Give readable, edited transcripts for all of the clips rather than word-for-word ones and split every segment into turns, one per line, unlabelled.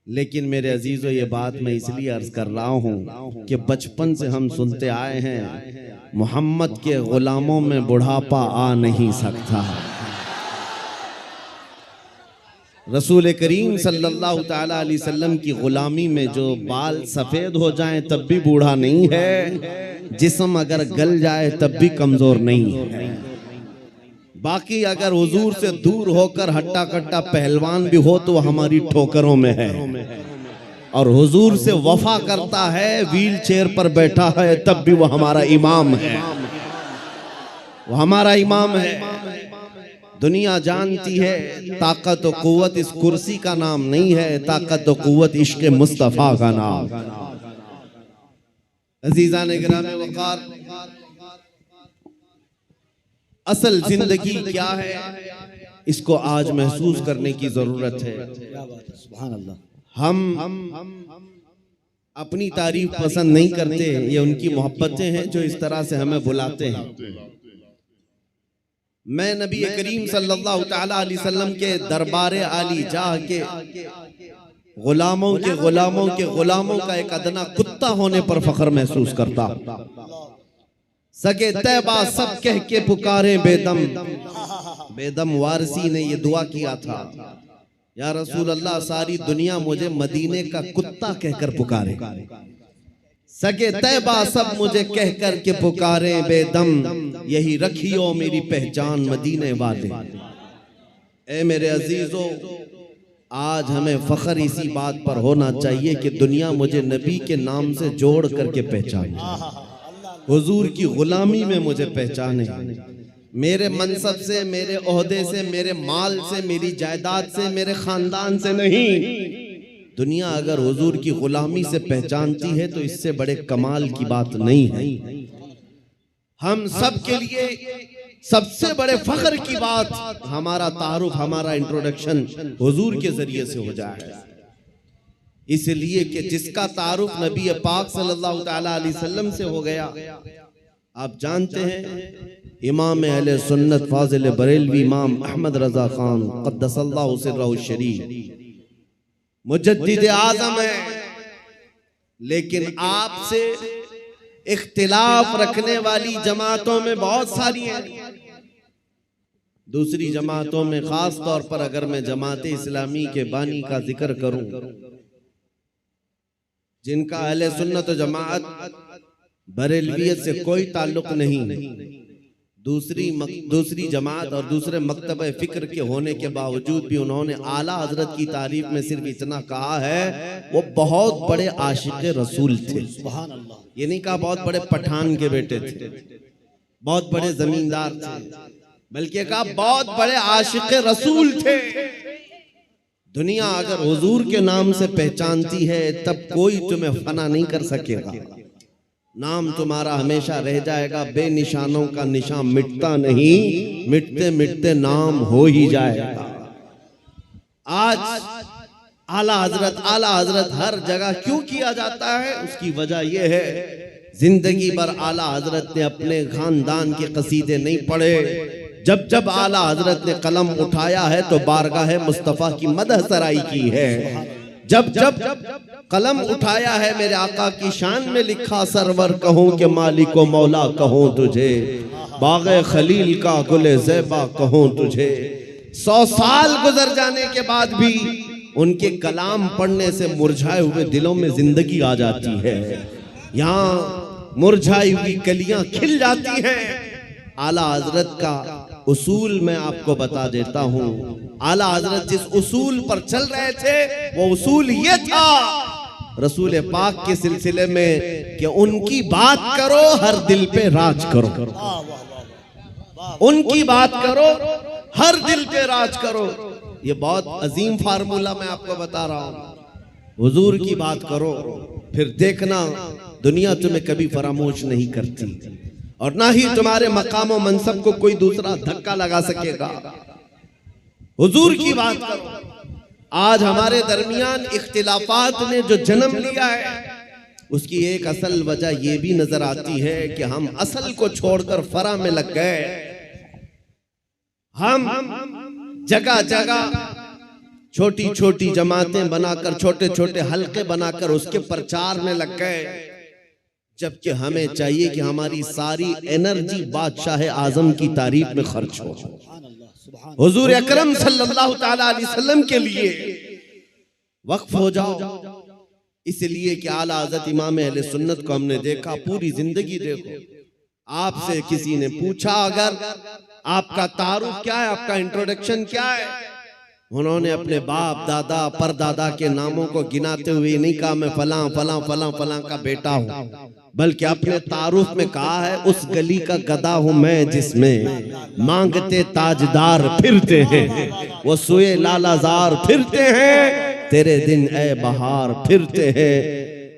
लेकिन मेरे अजीजों, ये बात मैं इसलिए अर्ज कर रहा हूँ कि बचपन से हम सुनते आए हैं मोहम्मद के गुलामों में बुढ़ापा आ नहीं सकता। रसूल करीम सल्लल्लाहु ताला अलैहि वसल्लम की गुलामी में जो बाल सफेद हो जाएं तब भी बूढ़ा नहीं है, जिस्म अगर गल जाए तब भी कमजोर नहीं है। बाकी अगर हुजूर से दूर होकर हट्टा कट्टा पहलवान भी हो तो हमारी ठोकरों में है, और हुजूर से वफा करता है, व्हील चेयर पर बैठा है, तब भी वो हमारा इमाम है, वो हमारा इमाम है। दुनिया जानती है ताकत और कुव्वत इस कुर्सी का नाम नहीं है, ताकत और कुव्वत इश्क मुस्तफा का नाम। अजीज़ान गिरामे वक़ार, असल जिंदगी क्या है इसको आज महसूस करने की जरूरत है। सुभान अल्लाह। हम अपनी तारीफ पसंद नहीं करते, ये उनकी मोहब्बतें हैं जो इस तरह से हमें बुलाते हैं। मैं नबी करीम सल्लल्लाहु ताला अलैहि वसल्लम के दरबारे आली जाह के गुलामों के गुलामों के गुलामों का एक अदना कुत्ता होने पर फख्र महसूस करता। सके तैबा सब कह के पुकारे बेदम। बेदम वारसी ने ये दुआ किया था, या रसूल अल्लाह सारी दुनिया मुझे मदीने का कुत्ता कहकर पुकारे, सके तैबा सब मुझे कहकर के पुकारे बेदम, यही रखियो मेरी पहचान मदीने वाले। ए मेरे अजीजों, आज हमें फख्र इसी बात पर होना चाहिए कि दुनिया मुझे नबी के नाम से जोड़ करके पहचाने, हुजूर की गुलामी में मुझे पहचाने। मेरे मनसब से, मेरे ओहदे से, मेरे माल से, मेरी जायदाद से, मेरे खानदान से नहीं। दुनिया अगर हुजूर की गुलामी से पहचानती है तो इससे बड़े कमाल की बात नहीं है। हम सब के लिए सबसे बड़े फख्र की बात हमारा तारुफ, हमारा इंट्रोडक्शन हुजूर के जरिए से हो जाए, इसलिए कि जिसका तारुफ नबी पाक सल्लल्लाहु ताला अलैहि वसल्लम से हो गया। आप जानते हैं इमाम अहले सुन्नत फाजिल बरेलवी इमाम अहमद रजा खान क़द्दसल्लाहु सिर्रहु शरीफ मुजद्दिद आज़म है, लेकिन आपसे इख्तिलाफ रखने वाली जमातों में बहुत सारी हैं। दूसरी जमातों में खास तौर पर अगर मैं जमात इस्लामी के बानी का जिक्र करूं, जिनका अहले सुन्नत जमात बरेलवियत से कोई ताल्लुक नहीं, दूसरी जमात और दूसरे मकतब फिक्र के होने के बावजूद भी उन्होंने आला हजरत की तारीफ में सिर्फ इतना कहा है वो बहुत बड़े आशिक रसूल थे। सुभान अल्लाह। ये नहीं कहा बहुत बड़े पठान के बेटे थे, बहुत बड़े जमींदार थे, बल्कि कहा बहुत बड़े आशिक रसूल थे। दुनिया अगर हुजूर के नाम से पहचानती है तब कोई तुम्हें फना नहीं कर सकेगा, नाम तुम्हारा हमेशा रह जाएगा। बेनिशानों का निशान मिटता नहीं, मिटते मिटते नाम हो ही जाएगा। आज आला हजरत हर जगह क्यों किया जाता है, उसकी वजह यह है जिंदगी भर आला हजरत ने अपने खानदान के कसीदे नहीं पढ़े। जब जब आला हजरत ने कलम उठाया है तो बारगाह मुस्तफा की मदह सराई की है। जब जब कलम उठाया है मेरे आका की शान में लिखा सरवर कहूं के मालिक व मौला कहूं तुझे, बाग़े खलील का गुले ज़ेबा कहूं तुझे। 100 साल गुजर जाने के बाद भी उनके कलाम पढ़ने से मुरझाए हुए दिलों में जिंदगी आ जाती है, यहाँ मुरझाई हुई कलियां खिल जाती हैं। आला हजरत का उसूल मैं आपको बता देता हूँ। आला हजरत जिस उसूल पर चल रहे थे वो उसूल ये था रसूल पाक के सिलसिले में कि उनकी बात करो हर दिल पे राज करो, उनकी बात करो हर दिल पे राज करो। ये बहुत अजीम फार्मूला मैं आपको बता रहा हूँ। हुजूर की बात करो, फिर देखना दुनिया तुम्हें कभी फरामोश नहीं करती, और ना ही तुम्हारे मकाम और मनसब को कोई दूसरा धक्का लगा सकेगा। हुजूर की बात करो। आज हमारे दरमियान इख्तिलाफात ने जो जन्म लिया है उसकी एक असल वजह यह भी नजर आती है कि हम असल को छोड़कर फरा में लग गए। हम जगह जगह छोटी छोटी जमातें बनाकर, छोटे छोटे हल्के बनाकर उसके प्रचार में लग गए, जबकि हमें चाहिए कि हमारी सारी एनर्जी बादशाह आजम की तारीफ में खर्च हो, हुजूर अकरम सल्लल्लाहु ताला अलैहि वसल्लम के लिए वक्फ हो जाओ। इसलिए कि आला हज़रत इमाम अहले सुन्नत को हमने देखा, पूरी जिंदगी देखो, आपसे किसी ने पूछा अगर आपका तारुफ क्या है, आपका इंट्रोडक्शन क्या है, उन्होंने अपने बाप दादा परदादा के नामों को गिनाते हुए नहीं कहा मैं फलां फलां फलां फलां का बेटा हूं, बल्कि अपने तारुफ में कहा है उस गली का गधा हूं मैं जिसमें मांगते ताजदार फिरते हैं, वो सुए लालाजार फिरते हैं, तेरे दिन ए बहार फिरते हैं,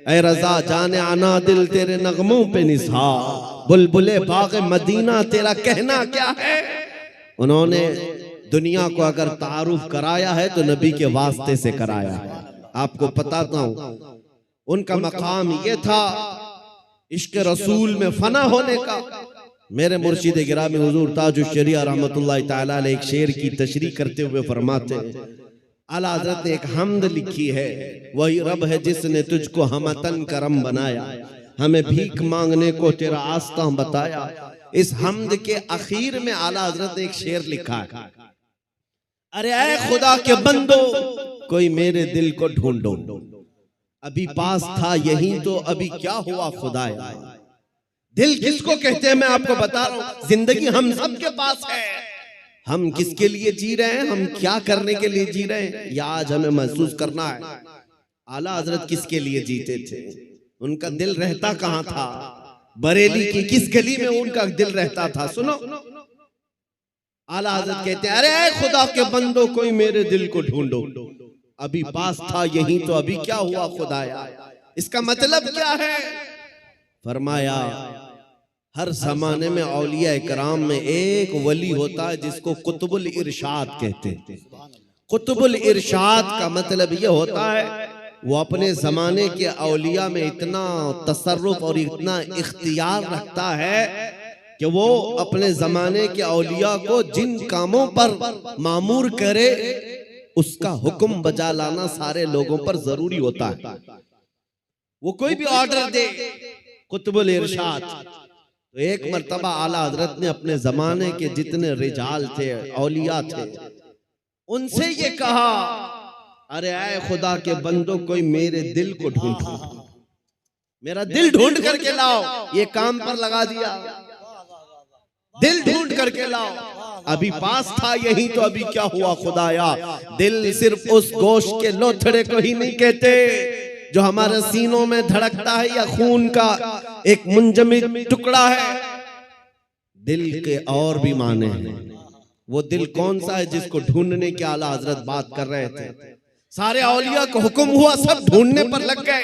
ए रजा जाने आना दिल तेरे नगमों पे निसार, बुलबुले बाग मदीना तेरा कहना क्या है। उन्होंने दुनिया को अगर तारुफ कराया है तो नबी के वास्ते से कराया है। आपको बताता हूं उनका मकाम ये था इश्क रसूल में फना होने का। मेरे मुर्शिद गिरामी हुजूर ताजुश शरिया रहमतुल्लाहि तआला अलैह एक शेर की तशरीह करते हुए फरमाते हैं, आला हज़रत ने एक हम्द लिखी है, वही रब है जिसने तुझको हमतन करम बनाया, हमें भीख मांगने को तेरा आस्था बताया। इस हम्द के आखिर में आला हज़रत ने एक शेर लिखा है, अरे ऐ खुदा के बंदो कोई मेरे दिल को ढूंढो, अभी पास था यही तो अभी क्या हुआ खुदाया। दिल किसको कहते हैं मैं आपको बता रहा हूं, जिंदगी हम सब के पास है, हम किसके लिए जी रहे हैं, हम क्या करने के लिए जी रहे हैं, या आज हमें महसूस करना है। आला हजरत किसके लिए जीते थे, उनका दिल रहता कहां था, बरेली की किस गली में उनका दिल रहता था। सुनो आला हजरत कहते हैं, अरे खुदा के बंदो कोई मेरे दिल को ढूंढो, अभी पास था यही तो अभी क्या हुआ खुदाया। इसका मतलब क्या है, फरमाया हर जमाने में औलिया इकराम में एक वली होता है जिसको कुतुबुल इरशाद कहते हैं। कुतुबुल इरशाद का मतलब ये होता है वो अपने जमाने के औलिया में इतना तसर्रुफ और इतना इख्तियार रखता है कि वो अपने जमाने के औलिया को जिन कामों पर मामूर करे उसका हुक्म बजा लाना सारे लोगों पर जरूरी होता है। वो कोई भी ऑर्डर दे, कुतुबुल इरशाद। तो एक मर्तबा आला हजरत ने अपने जमाने के जितने रिजाल थे, औलिया थे, उनसे ये कहा, अरे आए खुदा के बंदो कोई मेरे दिल को ढूंढो, मेरा दिल ढूंढ करके लाओ। ये काम पर लगा दिया, दिल ढूंढ करके लाओ, अभी पास था यही तो अभी क्या हुआ खुदाया। दिल सिर्फ उस गोश्त के लोथड़े को ही नहीं कहते जो हमारे सीनों में धड़कता है या खून का एक मुंजमद टुकड़ा है। दिल के और भी माने हैं। वो दिल कौन सा है जिसको ढूंढने के आला हजरत बात कर रहे थे। सारे औलिया को हुक्म हुआ, सब ढूंढने पर लग गए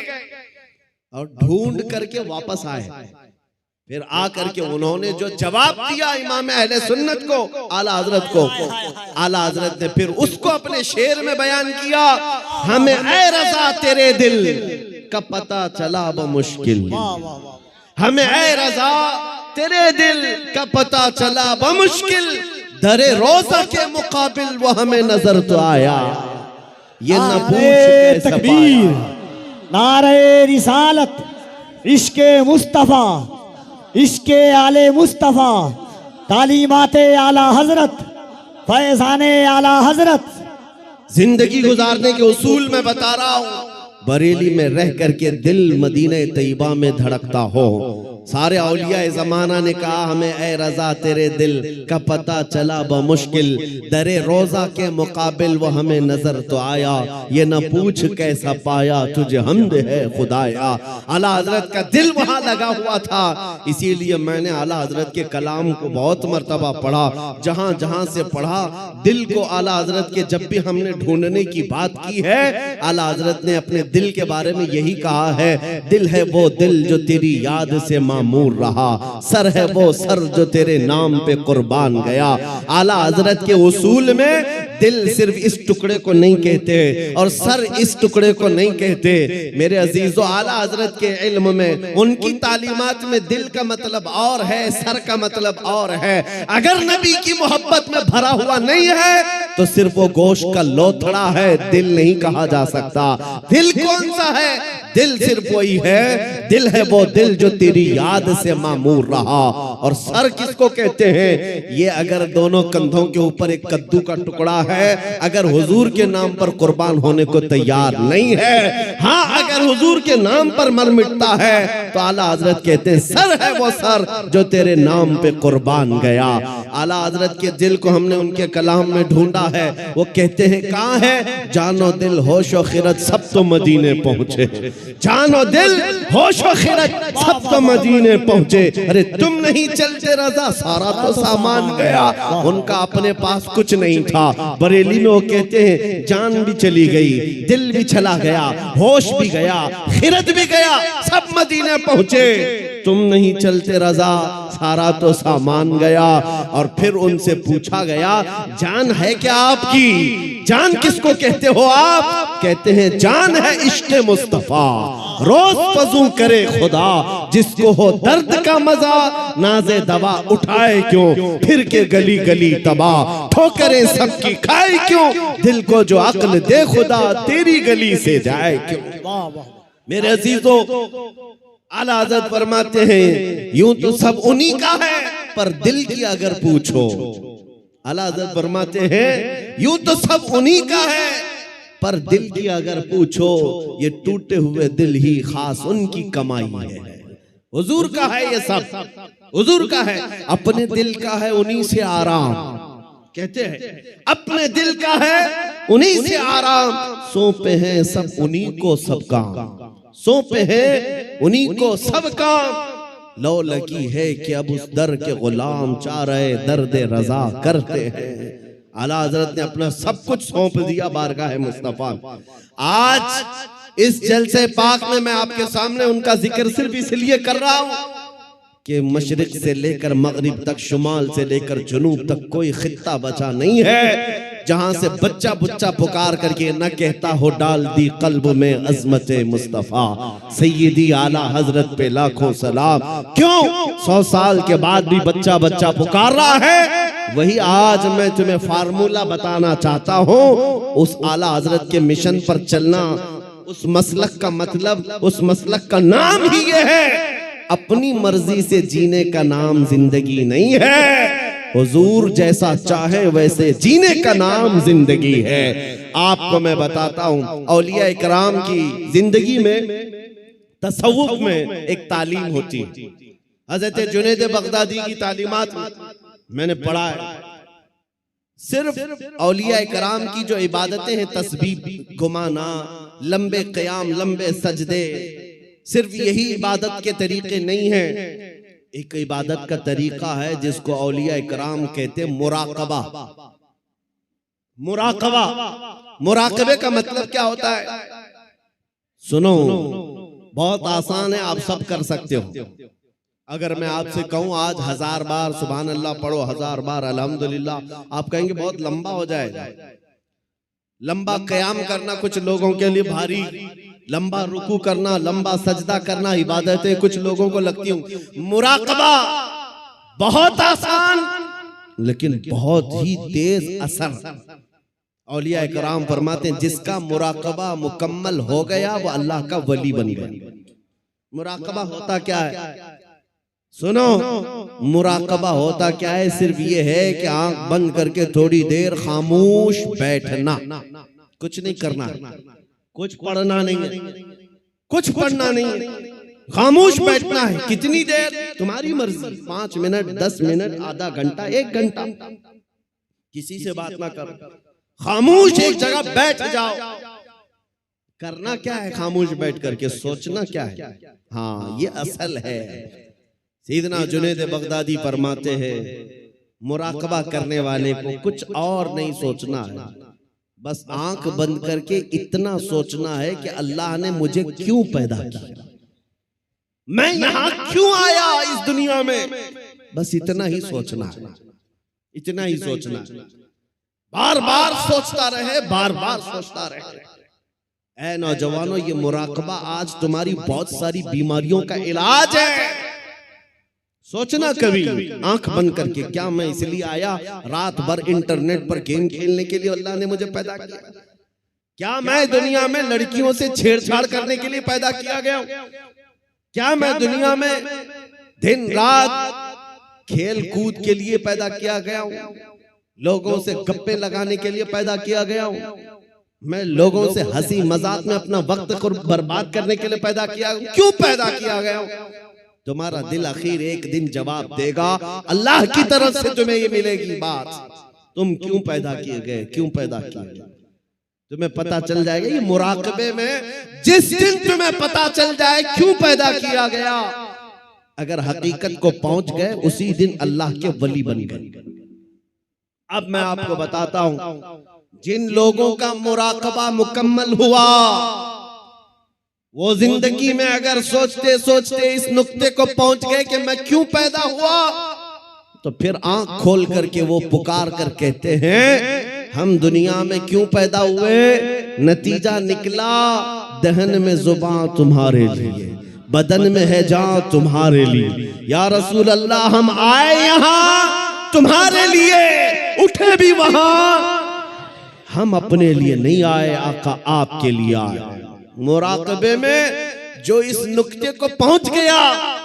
और ढूंढ करके वापस आए। फिर आकर के उन्होंने जो जवाब दिया इमाम अहले सुन्नत को, आला हजरत को, आला हजरत ने फिर उसको अपने शेर में बयान किया, हमें ऐ रज़ा तेरे दिल का पता चला बमुश्किल, हमें ऐ रज़ा तेरे दिल का पता चला बमुश्किल, दरे रोज़ा के मुकाबिल वो हमें नजर तो आया, ये न पूछ कैसे पाया।
नारे रिसालत, इश्के मुस्तफा, इश्के आले मुस्तफा, तालीमाते आला हजरत, फैजाने आला हजरत।
जिंदगी गुजारने के उसूल में बता रहा हूं, बरेली में रह करके दिल मदीने तैयबा में धड़कता हो। सारे औलिया जमाना ने कहा, हमें ऐ रज़ा तेरे दिल का पता चला बमुश्किल, दरे रोजा के मुकाबिल वो हमें नजर तो आया, ये न पूछ कैसा पाया तुझे हमद है खुदाया। आला हजरत का दिल वहां लगा हुआ था, इसीलिए मैंने आला हजरत के कलाम को बहुत मर्तबा पढ़ा। जहां जहां से पढ़ा दिल को आला हजरत के, जब भी हमने ढूंढने की बात की है, आला हजरत ने अपने दिल के बारे में यही कहा है, दिल है वो दिल जो तेरी याद से मामूर रहा, सर है वो सर जो तेरे नाम पे कुर्बान गया। आला हजरत के उसूल में दिल सिर्फ इस टुकड़े को नहीं कहते और सर इस टुकड़े को नहीं कहते। मेरे अजीजों, आला हजरत के इल्म में, उनकी तालीमात में दिल का मतलब और है, सर का मतलब और है। अगर नबी की मोहब्बत में भरा हुआ नहीं है तो सिर्फ वो गोश्त का लोथड़ा है, दिल नहीं कहा जा सकता। दिल कौन सा है? दिल सिर्फ वही है, दिल है वो दिल जो तेरी याद से मामूर रहा। और सर किसको कहते हैं? ये अगर दोनों कंधों के ऊपर एक कद्दू का टुकड़ा है, अगर हुजूर के नाम पर कुर्बान होने को तैयार नहीं है, हाँ अगर हुजूर के नाम पर मर मिटता है, तो आला हजरत कहते हैं सर है वो सर जो तेरे नाम पे कुर्बान गया। आला हजरत के दिल को हमने उनके कलाम में ढूंढा है। वो कहते हैं कहाँ है? जानो दिल होशो खिरत सब तो मदीने पहुंचे। जानो दिल होशो खिरत सब तो मदीने पहुंचे। अरे तुम नहीं चलते रजा, सारा तो सामान गया। उनका अपने पास कुछ नहीं था। बरेली में वो कहते हैं जान भी चली गई, दिल भी चला गया, होश भी गया, खिरत भी गया, सब मदीने पहुंचे। तुम नहीं चलते रजा, सारा तो सामान गया। और फिर उनसे पूछा गया जान है क्या आपकी? जान किसको कहते हो आप? कहते हैं जान है इश्क मुस्तफा, रोज वज़ू करे खुदा, जिसको हो दर्द का मजा, नाज़े दवा उठाए क्यों, फिर के गली गली तबाह, ठोकरें सबकी खाए क्यों, दिल को जो अक्ल दे खुदा, तेरी गली से जाए क्यों। मेरे अजीजों, आला हज़रत फरमाते हैं यूं तो सब उन्हीं का है, पर दिल की अगर पूछो, आला हज़रत फरमाते हैं यूं तो सब उन्हीं का है, पर दिल की अगर पूछो, ये टूटे हुए दिल ही खास उनकी कमाई है। हुजूर का है ये सब, हुजूर का है, अपने दिल का है उन्हीं से आराम। कहते हैं अपने दिल का है उन्हीं से आराम, सौंपे हैं सब उन्हीं को सब काम, सौंपे हैं उन्हीं को सब काम। लो लगी है कि अब उस दर के गुलाम चाह रहे दर्द रजा करते हैं। आला हजरत ने अपना सब कुछ सौंप दिया बारगाह मुस्तफा। आज इस जलसे पाक में मैं आपके सामने उनका जिक्र सिर्फ इसलिए कर रहा हूं कि मशरिक से लेकर मगरिब तक, शुमाल से लेकर जुनूब तक कोई खित्ता बचा नहीं है जहां से बच्चा बुच्चा पुकार करके न कहता हो डाल दी कल्ब में अजमत मुस्तफा। सैयदी आला हजरत पे लाखों सलाम। क्यों 100 साल के बाद भी बच्चा बच्चा पुकार रहा है? वही आज मैं तुम्हें फार्मूला बताना चाहता हूं। उस आला हजरत के मिशन पर चलना, उस मसलक का मतलब, उस मसलक का नाम ही ये है, अपनी मर्जी से जीने का नाम जिंदगी नहीं है। हुजूर जैसा चाहे वैसे जीने का नाम जिंदगी है। आपको मैं बताता हूं, औलिया इकराम की जिंदगी में, तसव्वुफ में एक तालीम होती है। हजरत जुनैद बगदादी की तालीमात मैंने पढ़ा है। सिर्फ औलिया इकराम की जो इबादतें हैं, तस्बीह घुमाना, लंबे क़याम, लंबे सजदे, सिर्फ यही इबादत के तरीके नहीं हैं। एक इबादत का तरीका है जिसको औलिया इकराम कहते हैं मुराकबा। मुराकबा, मुराकबे का मतलब क्या होता है? सुनो, बहुत आसान है, आप सब कर सकते हो। अगर मैं आपसे कहूं आज 1000 बार सुभान अल्लाह पढ़ो, 1000 बार अल्हम्दुलिल्लाह, आप कहेंगे बहुत लंबा हो जाएगा। लंबा क़याम करना कुछ लोगों के लिए भारी, लंबा रुकू करना, लंबा सजदा करना इबादतें कुछ लोगों को लगती होंगी। मुराकबा बहुत आसान लेकिन बहुत ही तेज असर। औलिया इकराम फरमाते हैं जिसका मुराकबा मुकम्मल हो गया वो अल्लाह का वली बन गया। मुराकबा होता क्या है? सुनो, मुराकबा होता क्या है? सिर्फ ये है कि आंख बंद करके थोड़ी देर खामोश बैठना, कुछ नहीं करना, कुछ पढ़ना नहीं है, कुछ पढ़ना नहीं है, खामोश बैठना है। कितनी देर? तुम्हारी मर्जी, 5 मिनट, 10 मिनट, आधा घंटा, 1 घंटा, किसी से बात ना करो, खामोश एक जगह बैठ जाओ। करना क्या है खामोश बैठ करके? सोचना क्या है? हाँ, ये असल है। सैयदना जुनैद बगदादी फरमाते हैं मुराकबा करने वाले को कुछ और नहीं सोचना है, बस आंख बंद करके इतना सोचना है कि अल्लाह ने मुझे क्यों पैदा किया, मैं यहां क्यों आया इस दुनिया में। बस इतना ही सोचना है, इतना ही सोचना है। बार बार सोचता रहे, बार बार सोचता रहे। ऐ नौजवानों, ये मुराकबा आज तुम्हारी बहुत सारी बीमारियों का इलाज है। सोचना कभी आंख बंद करके, क्या मैं इसलिए आया रात भर इंटरनेट पर गेम खेलने के लिए अल्लाह ने मुझे पैदा किया? क्या मैं दुनिया में लड़कियों से छेड़छाड़ करने के लिए पैदा किया गया? क्या मैं दुनिया में दिन रात खेल कूद के लिए पैदा किया गया हूं? लोगों से गप्पे लगाने के लिए पैदा किया गया हूं? मैं लोगों से हंसी मजाक में अपना वक्त को बर्बाद करने के लिए पैदा किया? क्यों पैदा किया गया हूं? तुम्हारा दिल आखिर एक दिन जवाब देगा, अल्लाह की तरफ से तुम्हें ये मिलेगी बात, तुम क्यों पैदा किए गए, क्यों पैदा किए गए? तुम्हें पता चल जाएगा ये मुराकबे में। जिस दिन तुम्हें पता चल जाए क्यों पैदा किया गया, अगर हकीकत को पहुंच गए उसी दिन अल्लाह के वली बन गए। अब मैं आपको बताता हूं, जिन लोगों का मुराकबा मुकम्मल हुआ, वो जिंदगी में अगर सोचते सोचते इस नुक्ते को पहुंच गए कि मैं क्यों पैदा हुआ, तो फिर आंख खोल करके वो पुकार कर कहते हैं, हम दुनिया में क्यों पैदा हुए? नतीजा निकला, दहन में जुबान तुम्हारे लिए, बदन में है जान तुम्हारे लिए। या रसूल अल्लाह, हम आए यहाँ तुम्हारे लिए, उठे भी वहां, हम अपने लिए नहीं आए, आका आपके लिए आए। मुराकबे में जो इस नुक्ते को पहुंच गया,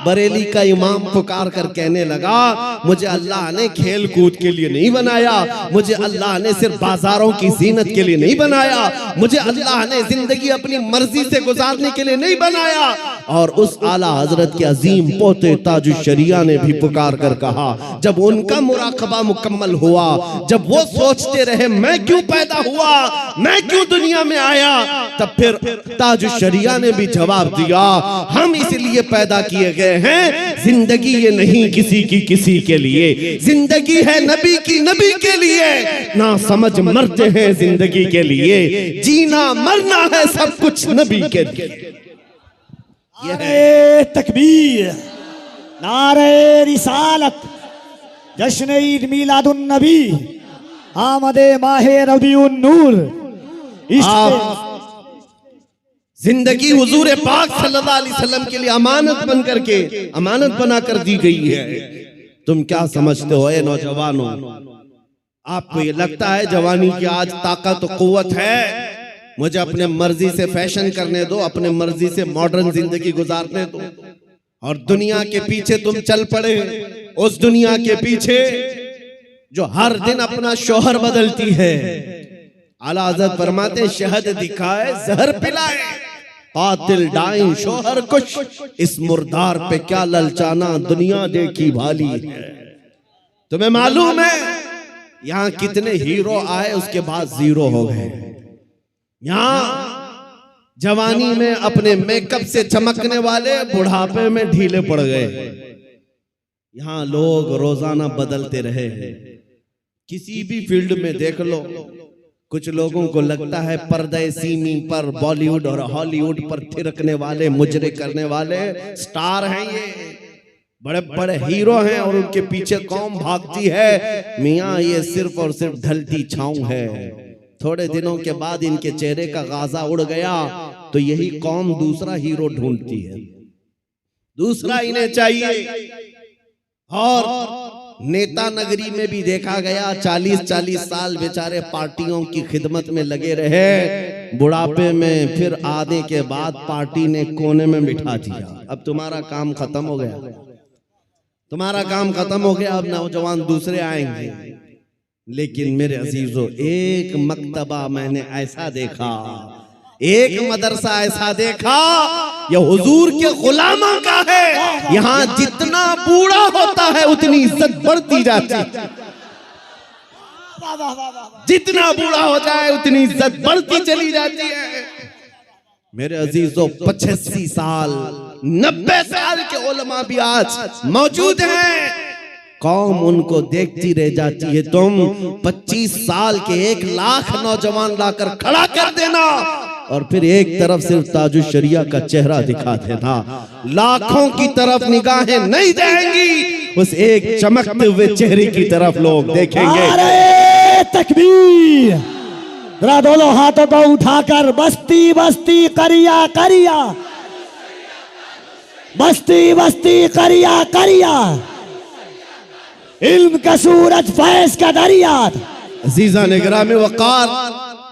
बरेली का इमाम पुकार कर कहने लगा, मुझे अल्लाह ने खेल कूद के लिए नहीं बनाया, मुझे अल्लाह ने सिर्फ बाजारों की जीनत के लिए नहीं बनाया, मुझे अल्लाह ने जिंदगी अपनी मर्जी से गुजारने के लिए नहीं बनाया। और उस आला हजरत के अजीम पोते ताजुश शरिया ने भी पुकार कर कहा, जब उनका मुराकबा मुकम्मल हुआ, जब वो सोचते रहे मैं क्यों पैदा हुआ, मैं क्यों दुनिया में आया, तब फिर ताजुश शरिया ने भी जवाब दिया, हम इसलिए पैदा किए गए हैं, जिंदगी ये नहीं किसी के लिए, जिंदगी है नबी की नबी के लिए, ना समझ मरते हैं जिंदगी के लिए, जीना मरना है सब कुछ नबी के लिए।
नारे तकबीर, नारे रिसालत, जश्न ईद मिलादुन नबी, आमदे माहे रबीउन नूर।
जिंदगी हुजूर पाक सल्लल्लाहु अलैहि वसल्लम के लिए अमानत बन करके, अमानत बना कर दी गई है। तुम क्या समझते हो ए नौजवानों? आपको ये लगता है जवानी की आज ताकत और कुव्वत है, मुझे अपने मर्जी से फैशन करने दो, अपने मर्जी से मॉडर्न जिंदगी गुजारने दो, और दुनिया के पीछे तुम चल पड़े, उस दुनिया के पीछे जो हर दिन अपना शोहर बदलती है। आला हज़रत फरमाते, शहद दिखाए जहर पिलाए, कातिल डाइन शोहर कुछ, इस मुर्दार पे क्या ललचाना, दुनिया देखी भाली है। तुम्हें मालूम है यहाँ कितने हीरो आए उसके बाद जीरो हो गए। यहाँ जवानी में अपने मेकअप से चमकने वाले बुढ़ापे में ढीले पड़ गए। यहाँ लोग रोजाना बदलते रहे हैं, किसी भी फील्ड में देख लो। कुछ लोगों को लगता है पर्दे सीमी पर बॉलीवुड और हॉलीवुड पर थिरकने वाले, मुजरे करने वाले स्टार हैं, ये बड़े बड़े हीरो हैं और उनके पीछे कौम भागती है। मियाँ ये सिर्फ और सिर्फ ढलती छाऊं है। थोड़े दिनों के बाद इनके चेहरे का गाजा उड़ गया तो यही कौम दूसरा हीरो ढूंढती है, दूसरा इन्हें चाहिए। और नेता नगरी में भी देखा गया, 40-40 साल बेचारे पार्टियों की खिदमत में लगे रहे, बुढ़ापे में फिर आने के बाद पार्टी ने कोने में बिठा दिया। अब तुम्हारा काम खत्म हो गया, तुम्हारा काम खत्म हो गया, अब नौजवान दूसरे आएंगे। लेकिन मेरे अजीजों, एक मकतबा मैंने ऐसा देखा, एक मदरसा ऐसा देखा, यह हुजूर के गुलामों का है। यहाँ जितना बूढ़ा होता है उतनी इज्जत बढ़ती जाती है, जितना बूढ़ा हो जाए उतनी इज्जत बढ़ती चली जाती है। मेरे अजीजों, 85 साल 90 साल के उलमा भी आज मौजूद हैं, कौम उनको देखती रह जाती है। तुम 25 साल के 1 लाख नौजवान लाकर खड़ा कर देना और फिर एक तरफ सिर्फ ताजुश शरिया का चेहरा दिखा देना, लाखों की तरफ निगाहें नहीं जाएंगी, उस एक चमकते हुए चेहरे की तरफ लोग देखेंगे।
नारे तकबीर, जरा दोनों हाथों को उठाकर बस्ती बस्ती करिया करिया, बस्ती बस्ती करिया करिया, इल्म का सूरज, फैज का दरिया।
अजीजा निगरामी वकार,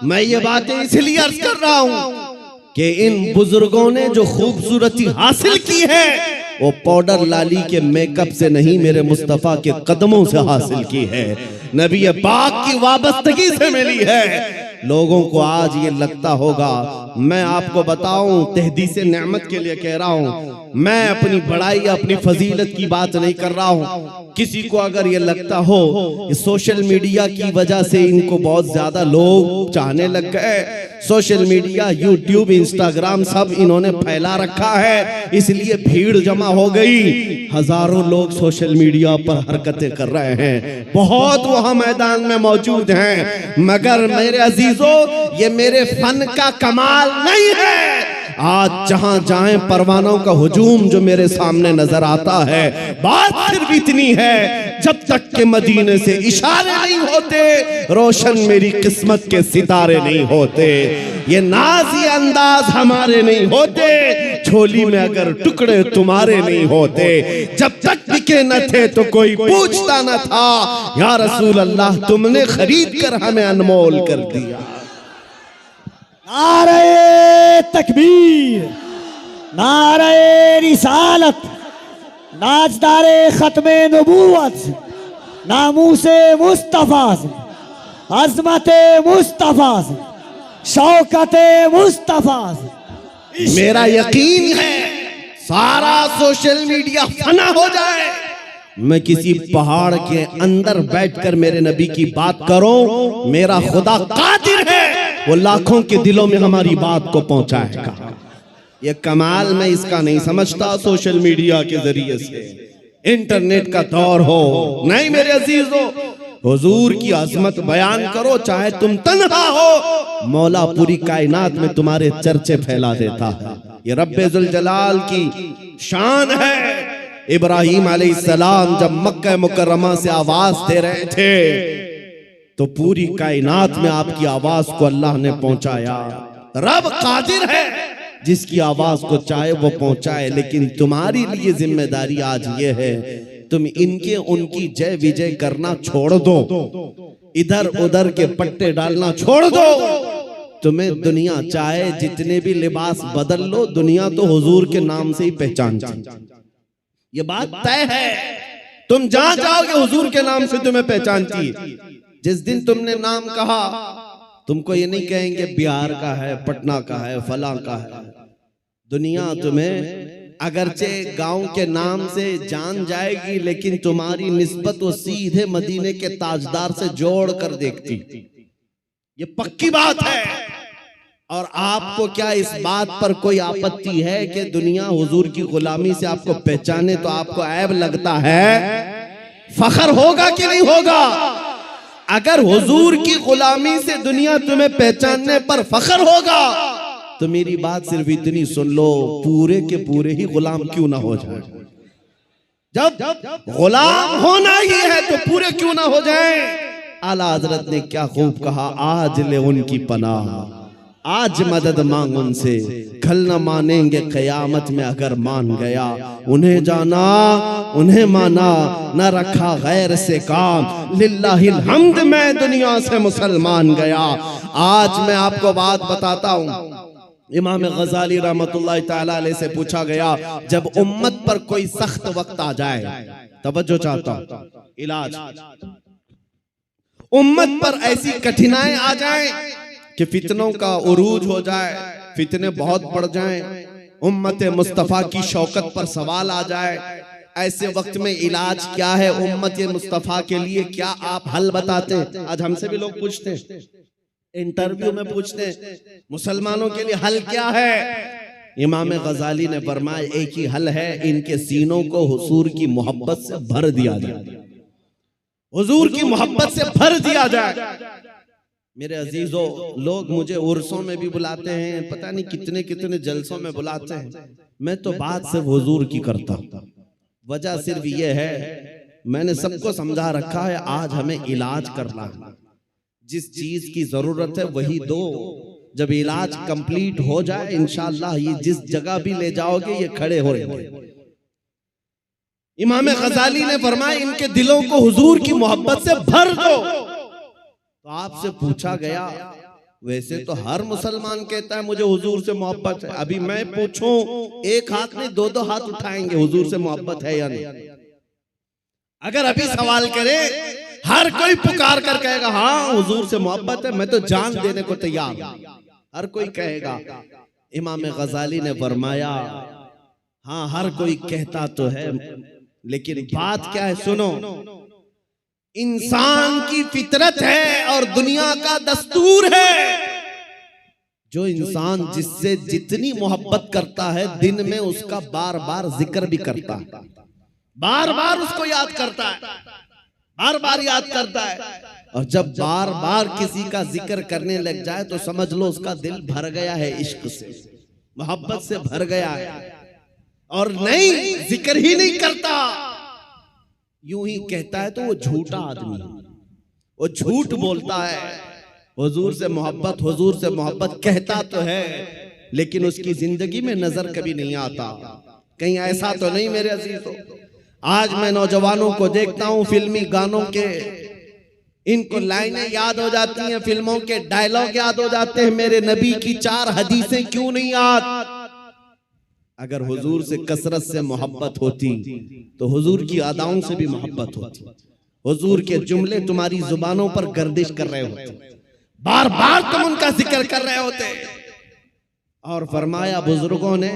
मैं ये बातें इसलिए अर्ज कर रहा हूँ कि इन बुजुर्गों ने जो खूबसूरती हासिल की है वो पाउडर लाली के मेकअप से नहीं, मेरे मुस्तफा के कदमों से हासिल की है, नबी पाक की वाबस्तगी से मिली है। लोगों को आज ये लगता होगा, मैं आपको बताऊं, तहदीस नेमत के लिए कह रहा हूं, मैं अपनी बड़ाई अपनी फजीलत की बात नहीं कर रहा हूं। किसी को अगर ये लगता हो कि सोशल मीडिया की वजह से इनको बहुत ज्यादा लोग चाहने लग गए, सोशल मीडिया, यूट्यूब, इंस्टाग्राम सब इन्होंने फैला रखा है, इसलिए भीड़ जमा हो गई, हजारों लोग सोशल मीडिया पर हरकतें कर रहे हैं, बहुत वहां मैदान में मौजूद हैं, मगर मेरे अजीजों ये मेरे फन का कमाल नहीं है। आज जहां जाएं परवानों का हुजूम जो मेरे सामने नजर आता है, बात सिर्फ इतनी है, जब तक के मदीने से इशारे नहीं होते, रोशन मेरी किस्मत के सितारे नहीं होते, ये नाज़ी अंदाज हमारे नहीं होते, झोली में अगर टुकड़े तुम्हारे नहीं होते, जब तक बिके न थे तो कोई पूछता न था, या रसूल अल्लाह तुमने खरीद कर हमें अनमोल कर दिया।
नारे तकबीर, नारे रिसालत, नाजदारे खत्मे नबूवत, नामूसे मुस्तफा, अजमते मुस्तफा, शौकते मुस्तफा।
मेरा यकीन है सारा सोशल मीडिया फना हो जाए, मैं किसी पहाड़ के अंदर बैठकर मेरे नबी की बात करूं, मेरा खुदा कादिर है, वो लाखों के दिलों में हमारी बात को पहुंचाएगा। ये कमाल मैं इसका नहीं समझता सोशल मीडिया के जरिए से, इंटरनेट का दौर हो, नहीं मेरे अजीजों, हुजूर की अजमत बयान करो, चाहे तुम तन्हा हो, मौला पूरी कायनात में तुम्हारे चर्चे फैला देता है। ये रब्बे जुल जलाल की शान है। इब्राहिम अलैहिस्सलाम जब मक्का मुकर्रमा से आवाज दे रहे थे तो पूरी कायनात में आपकी आवाज को अल्लाह ने पहुंचाया। रब कादिर है, जिसकी आवाज को चाहे वो पहुंचाए, लेकिन तुम्हारी लिए जिम्मेदारी आज ये है, तुम इनके उनकी जय विजय करना छोड़ दो, इधर उधर के पट्टे डालना छोड़ दो। तुम्हें दुनिया चाहे जितने भी लिबास बदल लो, दुनिया तो हुजूर के नाम से ही पहचानती, ये बात तय है। तुम जहां जाओगे हुजूर के नाम से तुम्हें पहचानती। जिस दिन तुमने नाम कहा, तुमको ये नहीं कहेंगे बिहार का है, पटना का है, फलां का है। दुनिया तुम्हें अगरचे गांव के नाम से जान जाएगी, लेकिन तुम्हारी निस्बत वो सीधे मदीने के ताजदार से जोड़ कर देखती, ये पक्की बात है। और आपको क्या इस बात पर कोई आपत्ति है कि दुनिया हुजूर की गुलामी से आपको पहचाने तो आपको ऐब लगता है? फखर होगा कि नहीं होगा? अगर हुजूर की गुलामी से दुनिया तुम्हें पहचानने पर फखर होगा तो मेरी बात सिर्फ इतनी सुन लो, पूरे के पूरे ही गुलाम क्यों ना हो जाए। जब गुलाम होना ही है तो पूरे क्यों ना हो जाए। आला हजरत ने क्या खूब कहा, आज ले उनकी पनाह, आज मदद मांग उनसे, कल न मानेंगे कयामत में अगर मान गया। उन्हें जाना उन्हें माना, न रखा गैर से काम, लिल्लाहिल हम्द मैं दुनिया से मुसलमान गया। आज मैं आपको बात बताता हूँ, इमाम गजाली रहमतुल्लाह ताला अलैह से पूछा गया, जब उम्मत पर कोई सख्त वक्त आ जाए, तवज्जो चाहता हूँ, इलाज, उम्मत पर ऐसी कठिनाई आ जाए कि फितनों का उरूज हो जाए, फितने बहुत बढ़ जाएं, उम्मत मुस्तफा की शौकत पर सवाल आ जाए, ऐसे वक्त में इलाज क्या है उम्मत मुस्तफा के लिए, क्या आप हल बताते हैं? आज हमसे भी लोग पूछते हैं, इंटरव्यू में पूछते हैं, मुसलमानों के लिए हल क्या है? इमाम गजाली ने फरमाया, एक ही हल है, इनके सीनों को हुजूर की मोहब्बत से भर दिया जाए, हुजूर की मोहब्बत से भर दिया जाए। मेरे अजीजों, लोग मुझे उर्सों में भी बुलाते हैं, पता नहीं कितने कितने जलसों में बुलाते हैं, मैं तो बात सिर्फ हुजूर की करता हूं। वजह सिर्फ ये है, मैंने सबको समझा रखा है, आज हमें इलाज करना है, जिस चीज की जरूरत है वही दो। जब इलाज कंप्लीट हो जाए इंशाअल्लाह, ये जिस जगह भी ले जाओगे ये खड़े हो रहे। इमाम गजाली ने फरमाया इनके दिलों को हुजूर की मोहब्बत से भर दो। तो आपसे पूछा गया, वैसे तो हर मुसलमान कहता है मुझे हुजूर से मोहब्बत है, अभी मैं पूछूं एक हाथ में दो दो हाथ उठाएंगे हुजूर से मोहब्बत है या नहीं? अगर अभी सवाल करें हर कोई पुकार कर कहेगा हाँ हुजूर से मोहब्बत है, मैं तो जान देने को तैयार हूं, हर कोई कहेगा। इमाम गजाली ने फरमाया हाँ हर कोई कहता तो है, लेकिन बात क्या है सुनो, इंसान की फितरत है और दुनिया का दस्तूर है। जो इंसान जिससे जितनी मोहब्बत करता है दिन में उसका बार बार जिक्र भी करता है, बार बार उसको याद करता है, बार बार याद करता है। और जब बार बार किसी का जिक्र करने लग जाए तो समझ लो उसका दिल भर गया है, इश्क से मोहब्बत से भर गया है। और नहीं जिक्र ही नहीं करता, यूं ही कहता है तो वो झूठा आदमी, वो झूठ बोलता है। हुजूर से मोहब्बत कहता तो है, लेकिन उसकी जिंदगी में नजर कभी नहीं आता। कहीं ऐसा तो नहीं मेरे अजीजों, आज मैं नौजवानों को देखता हूं फिल्मी गानों के, इनको लाइनें याद हो जाती हैं, फिल्मों के डायलॉग याद हो जाते हैं, मेरे नबी की 4 हदीसें क्यों नहीं याद? अगर हुजूर से कसरत से मोहब्बत होती तो हुजूर की अदाओं से भी मोहब्बत होती। हुजूर के जुमले तुम्हारी जुबानों पर गर्दिश कर रहे होते, बार बार तुम उनका जिक्र कर रहे होते। और फरमाया बुजुर्गों ने,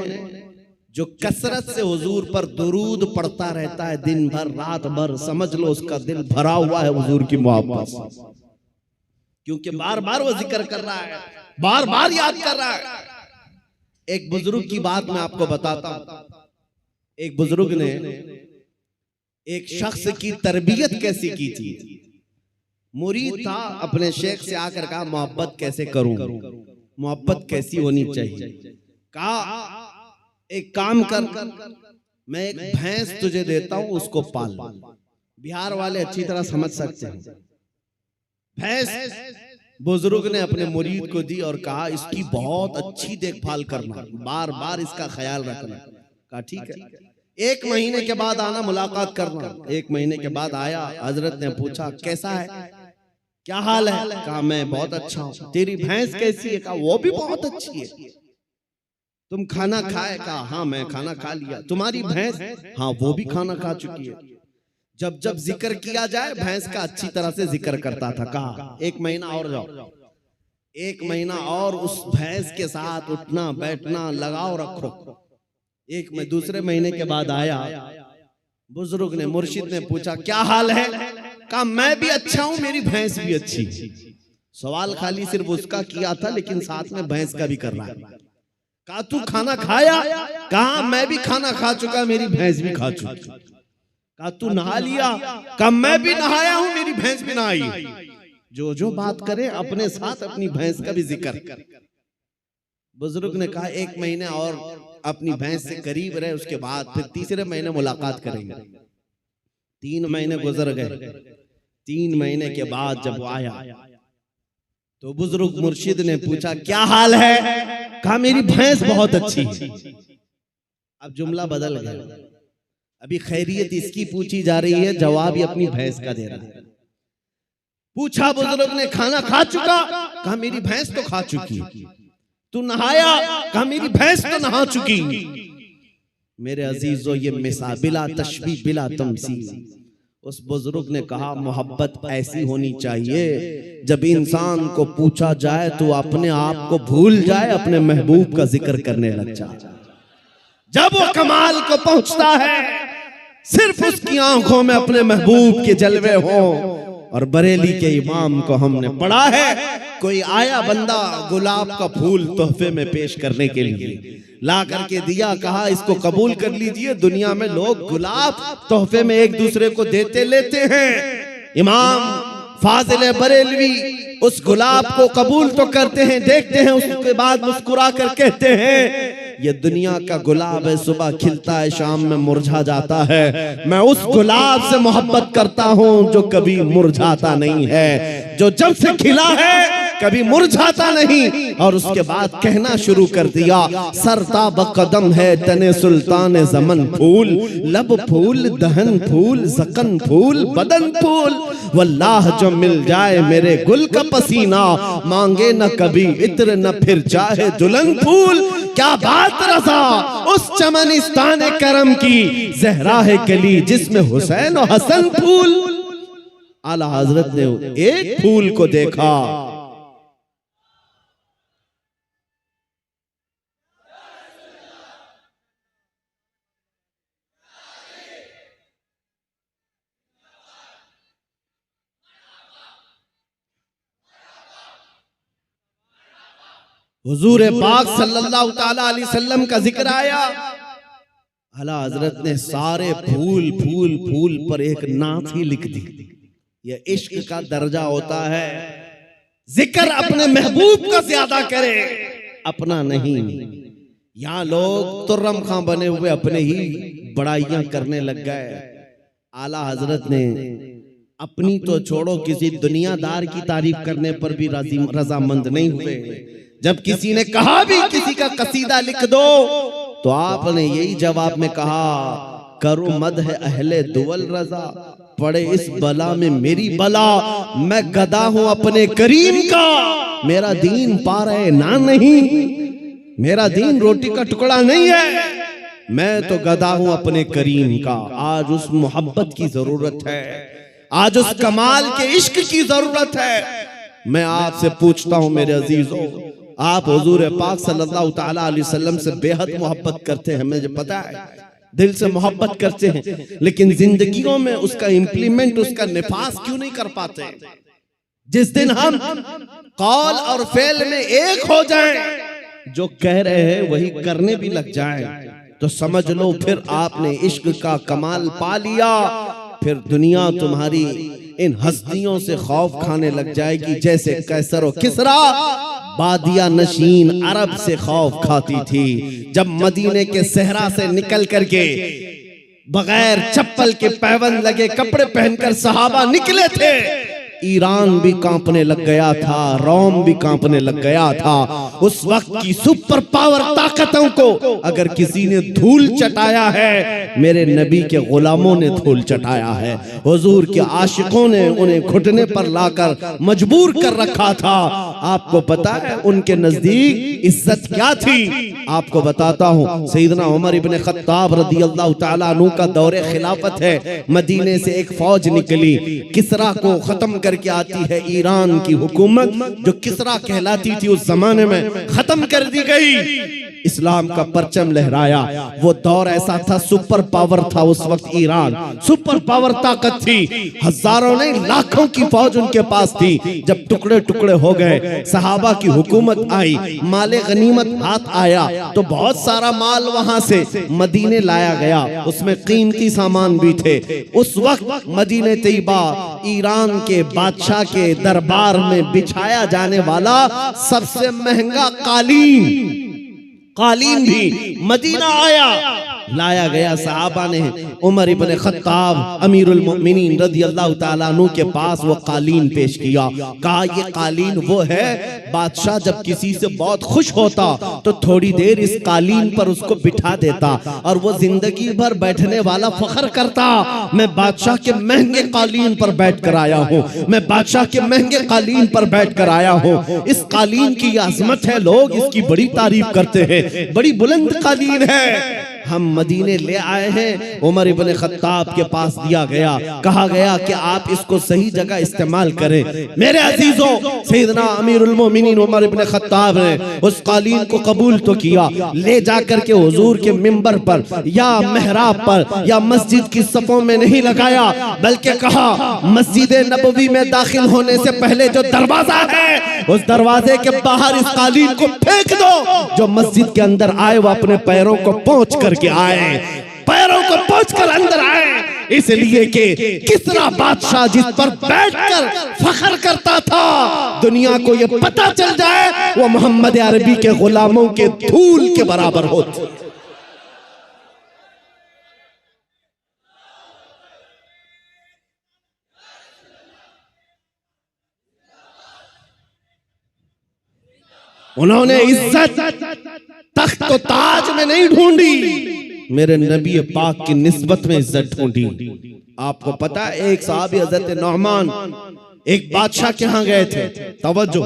जो कसरत से हुजूर पर दुरूद पढ़ता रहता है दिन भर रात भर, समझ लो उसका दिल भरा हुआ है हुजूर की मोहब्बत से, क्योंकि बार बार वो जिक्र कर रहा है, बार बार याद कर रहा है। एक बुजुर्ग की बात मैं आपको बताता हूं। एक बुजुर्ग ने एक शख्स की तरबियत कैसी की थी। मुरीद था, अपने शेख से आकर कहा मोहब्बत कैसे करूं, मोहब्बत कैसी होनी चाहिए। कहा एक काम कर, मैं एक भैंस तुझे देता हूं, उसको पाल। बिहार वाले अच्छी तरह समझ सकते हैं। भैंस बुजुर्ग ने अपने मुरीद को दी और कहा इसकी बहुत अच्छी देखभाल करना, बार बार इसका ख्याल रखना। कहा ठीक है, 1 महीने के बाद आना, मुलाकात करना। 1 महीने के बाद आया, हजरत ने पूछा कैसा है, क्या हाल है? कहा मैं बहुत अच्छा हूं। तेरी भैंस कैसी है? कहा वो भी बहुत अच्छी है। तुम खाना खाए? कहा हाँ मैं खाना खा लिया। तुम्हारी भैंस? हाँ वो भी खाना खा चुकी है। जब जब जिक्र किया जाए भैंस का अच्छी तरह से जिक्र करता था। कहा 1 महीना और जाओ, 1 महीना और उस भैंस के साथ उठना बैठना लगाव रखो। दूसरे महीने के बाद आया, बुजुर्ग ने, मुर्शिद ने पूछा क्या हाल है? कहा मैं भी अच्छा हूं, मेरी भैंस भी अच्छी। सवाल खाली सिर्फ उसका किया था, लेकिन साथ में भैंस का भी कर रहा है। कहा तू खाना खाया? कहा मैं भी खाना खा चुका, मेरी भैंस भी खा चुकी। कहा तू नहा लिया? कहा मैं भी नहाया हूं, मेरी भैंस भी नहाई। जो जो बात करे अपने साथ अपनी भैंस का भी जिक्र। बुजुर्ग ने कहा 1 महीने और अपनी भैंस से करीब रहे, उसके बाद फिर तीसरे महीने मुलाकात करेंगे। 3 महीने गुजर गए। 3 महीने के बाद जब आया तो बुजुर्ग मुर्शिद ने पूछा क्या हाल है? कहा मेरी भैंस बहुत अच्छी। अब जुमला बदल गया, अभी खैरियत इसकी पूछी जा रही है, जवाब ही अपनी भैंस का दे रहा है। पूछा बुजुर्ग ने खाना खा चुका? कहा मेरी भैंस तो खा चुकी। तू नहाया? कहा मेरी भैंस तो नहा चुकी। मेरे अजीजों ये मिसाल बिला तशबीह बिला तमसील। उस बुजुर्ग ने कहा मोहब्बत ऐसी होनी चाहिए जब इंसान को पूछा जाए तो अपने आप को भूल जाए, अपने महबूब का जिक्र करने लग जाए। जब वो कमाल को पहुंचता है सिर्फ उसकी आंखों में अपने महबूब के जलवे हों। और बरेली के इमाम को हमने पढ़ा है, कोई आया बंदा गुलाब का फूल तोहफे में पेश करने के लिए, ला करके दिया, कहा इसको कबूल कर लीजिए। दुनिया में लोग गुलाब तोहफे में एक दूसरे को देते लेते हैं, इमाम फाजिल बरेलवी उस गुलाब को कबूल तो करते हैं, देखते हैं, उसके बाद मुस्कुरा कर कहते हैं ये दुनिया का गुलाब है, सुबह खिलता है शाम में मुरझा जाता है। मैं उस गुलाब से मोहब्बत करता हूं जो कभी मुरझाता नहीं है, जो जब से खिला है कभी मुरझाता नहीं। और उसके बाद कहना शुरू कर दिया, सरताब कदम है तने सुल्तान ज़मन फूल, लब फूल दहन फूल ज़कन फूल बदन फूल, वल्लाह जो मिल जाए मेरे गुल का पसीना, मांगे न कभी इत्र न फिर चाहे दुल्हन फूल। क्या बात रज़ा उस चमनिस्तान करम की, ज़हरा है कली जिसमें हुसैन और हसन फूल। आला हजरत ने एक फूल को देखा, हुजूर पाक सल्लल्लाहु ताला अलैहि वसल्लम का जिक्र आया। आला हजरत ने सारे फूल फूल फूल पर एक नात ही लिख दी। यह इश्क का दर्जा होता है, जिक्र अपने महबूब का ज्यादा करे, अपना नहीं। यहाँ लोग तुर्रम खां बने हुए अपने ही बड़ाइयां करने लग गए। आला हजरत ने अपनी तो छोड़ो, किसी दुनियादार की तारीफ करने पर भी रजामंद नहीं हुए। जब किसी ने कहा भी किसी का कसीदा लिख दो, तो आपने यही जवाब में कहा, करो मद है अहले दुवल रजा, पड़े इस बला में मेरी बला, मैं गदा हूं अपने करीम का, मेरा दीन पा रहे ना नहीं, मेरा दीन रोटी का टुकड़ा नहीं है, मैं तो गदा हूं अपने करीम का। आज उस मोहब्बत की जरूरत है, आज उस कमाल के इश्क की जरूरत है। मैं आपसे पूछता हूं मेरे अजीजों, आप हुजूर पाक सल्लल्लाहु ताला अलैहि वसल्लम से बेहद मोहब्बत करते हैं, मुझे पता है, दिल से मोहब्बत करते हैं, लेकिन जिंदगियों में उसका इम्प्लीमेंट, उसका निफास क्यों नहीं कर पाते? जिस दिन हम कौल और फेल में एक हो जाएं, जो कह रहे हैं वही करने भी लग जाएं, तो समझ लो फिर आपने इश्क का कमाल पा लिया। फिर दुनिया तुम्हारी इन हस्तियों से खौफ खाने लग जाएगी, जैसे कैसर और किसरा बादिया नशीन अरब से खौफ खाती थी। जब मदीने के सहरा से निकल करके बगैर चप्पल के पैबंद लगे कपड़े पहनकर सहाबा निकले थे, ईरान भी कांपने लग गया था, रोम भी कांपने लग गया था। उस वक्त की सुपर पावर ताकतों को अगर किसी ने धूल चटाया है, मेरे नबी के गुलामों ने धूल चटाया है। हुजूर के आशिकों ने उन्हें घुटने पर लाकर मजबूर कर रखा था। आपको पता है उनके नजदीक इज्जत क्या थी? आपको बताता हूँ, सैयदना उमर इब्ने खत्ताब रदियल्लाहु ताला अन्हु का दौरे खिलाफत है। मदीने से एक फौज निकली, किसरा को खत्म करके आती है। ईरान की हुकूमत जो किसरा कहलाती थी उस जमाने में खत्म कर दी गई, इस्लाम का परचम लहराया। वो दौर ऐसा था, सुपर पावर था उस वक्त ईरान, सुपर पावर ताकत थी। हजारों नहीं लाखों की फौज उनके पास थी। जब टुकड़े टुकड़े हो गए, सहाबा की हुकूमत आई, माले गनीमत हाथ आया, तो बहुत सारा माल वहां से मदीने लाया गया, उसमें कीमती सामान भी थे। उस वक्त मदीने तैयबा ईरान के बादशाह के दरबार में बिछाया जाने वाला सबसे महंगा कालीन भी मदीना आया, लाया गया। सहाबा ने उमर इब्ने खत्ताब अमीरुल मोमिनीन रदियल्लाहु ताला अन्हु के पास वो कालीन पेश किया। कहा ये कालीन वो है, बादशाह जब किसी से बहुत खुश होता तो थोड़ी देर इस कालीन पर उसको बिठा देता और वो जिंदगी भर बैठने वाला फख्र करता, मैं बादशाह के महंगे कालीन पर बैठ कर आया हूँ, मैं बादशाह के महंगे कालीन पर बैठ कर आया हूँ। इस कालीन की अजमत है, लोग इसकी बड़ी तारीफ करते हैं, बड़ी बुलंद कालीन है। हम मदीने ले आए हैं। उमर इब्ने खत्ताब के पास दिया गया, कहा गया कि आप इसको सही जगह इस्तेमाल करें। मेरे अजीजों, सैयदना अमीरुल मोमिनीन उमर इब्ने खत्ताब ने उस कालीन को कबूल तो किया, ले जाकर के हुजूर के मिंबर पर या मेहराब पर या मस्जिद की सफों में नहीं लगाया, बल्कि कहा मस्जिद नबवी में दाखिल होने से पहले जो दरवाजा है उस दरवाजे के बाहर इस कालीन को फेंक दो। जो मस्जिद के अंदर आए वो अपने पैरों को पोंछ करके आए, पैरों को पोंछ कर अंदर आए, इसलिए कि किसरा बादशाह जिस पर बैठकर फख्र करता था, दुनिया को ये पता चल जाए वो मोहम्मद अरबी के गुलामों के धूल के बराबर होते। उन्होंने इज्जत तख्त और ताज में नहीं ढूंढी, मेरे नबी पाक की निस्बत में इज्जत ढूंढी। आपको पता है एक साहबी हजरत नौमान एक बादशाह के यहाँ गए थे, तवज्जो,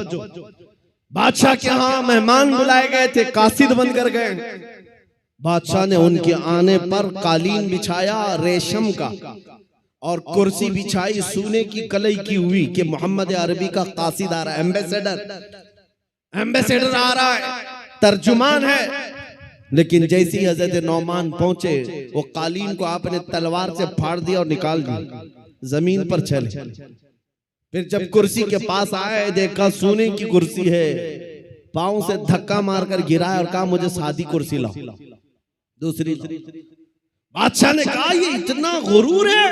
बादशाह के यहाँ मेहमान बुलाए गए थे, कासिद बनकर गए। बादशाह ने उनके आने पर कालीन बिछाया रेशम का और कुर्सी बिछाई सोने की कलई की हुई कि मोहम्मद अरबी का कासिद आ रहा है, एम्बेसडर आ रहा है, तर्जुमान है। लेकिन जैसे ही हजरत नौमान पहुंचे वो कालीन को आपने तलवार से फाड़ दिया और निकाल दिया, जमीन पर चले। फिर जब कुर्सी के पास आए देखा सोने की कुर्सी है, पांव से धक्का मारकर गिराया और कहा मुझे सादी कुर्सी लाओ, दूसरी। बादशाह ने कहा ये इतना गुरूर है,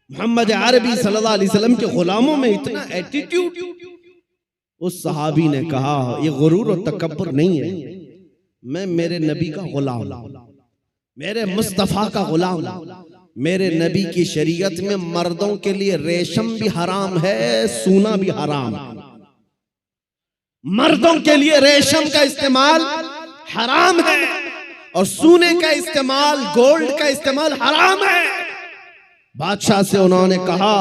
मोहम्मद अरबी सल्लल्लाहु अलैहि वसल्लम के गुलामों में इतना एटीट्यूड। उस सहाबी ने कहा ये गुरूर और तकब्बुर नहीं है, मैं मेरे नबी का गुलाम, मेरे मुस्तफा का गुलाम। मेरे नबी की शरीयत में मर्दों के लिए रेशम भी हराम है, सोना भी हराम है। मर्दों के लिए रेशम का इस्तेमाल हराम है और सोने का इस्तेमाल, गोल्ड का इस्तेमाल हराम है। बादशाह से उन्होंने कहा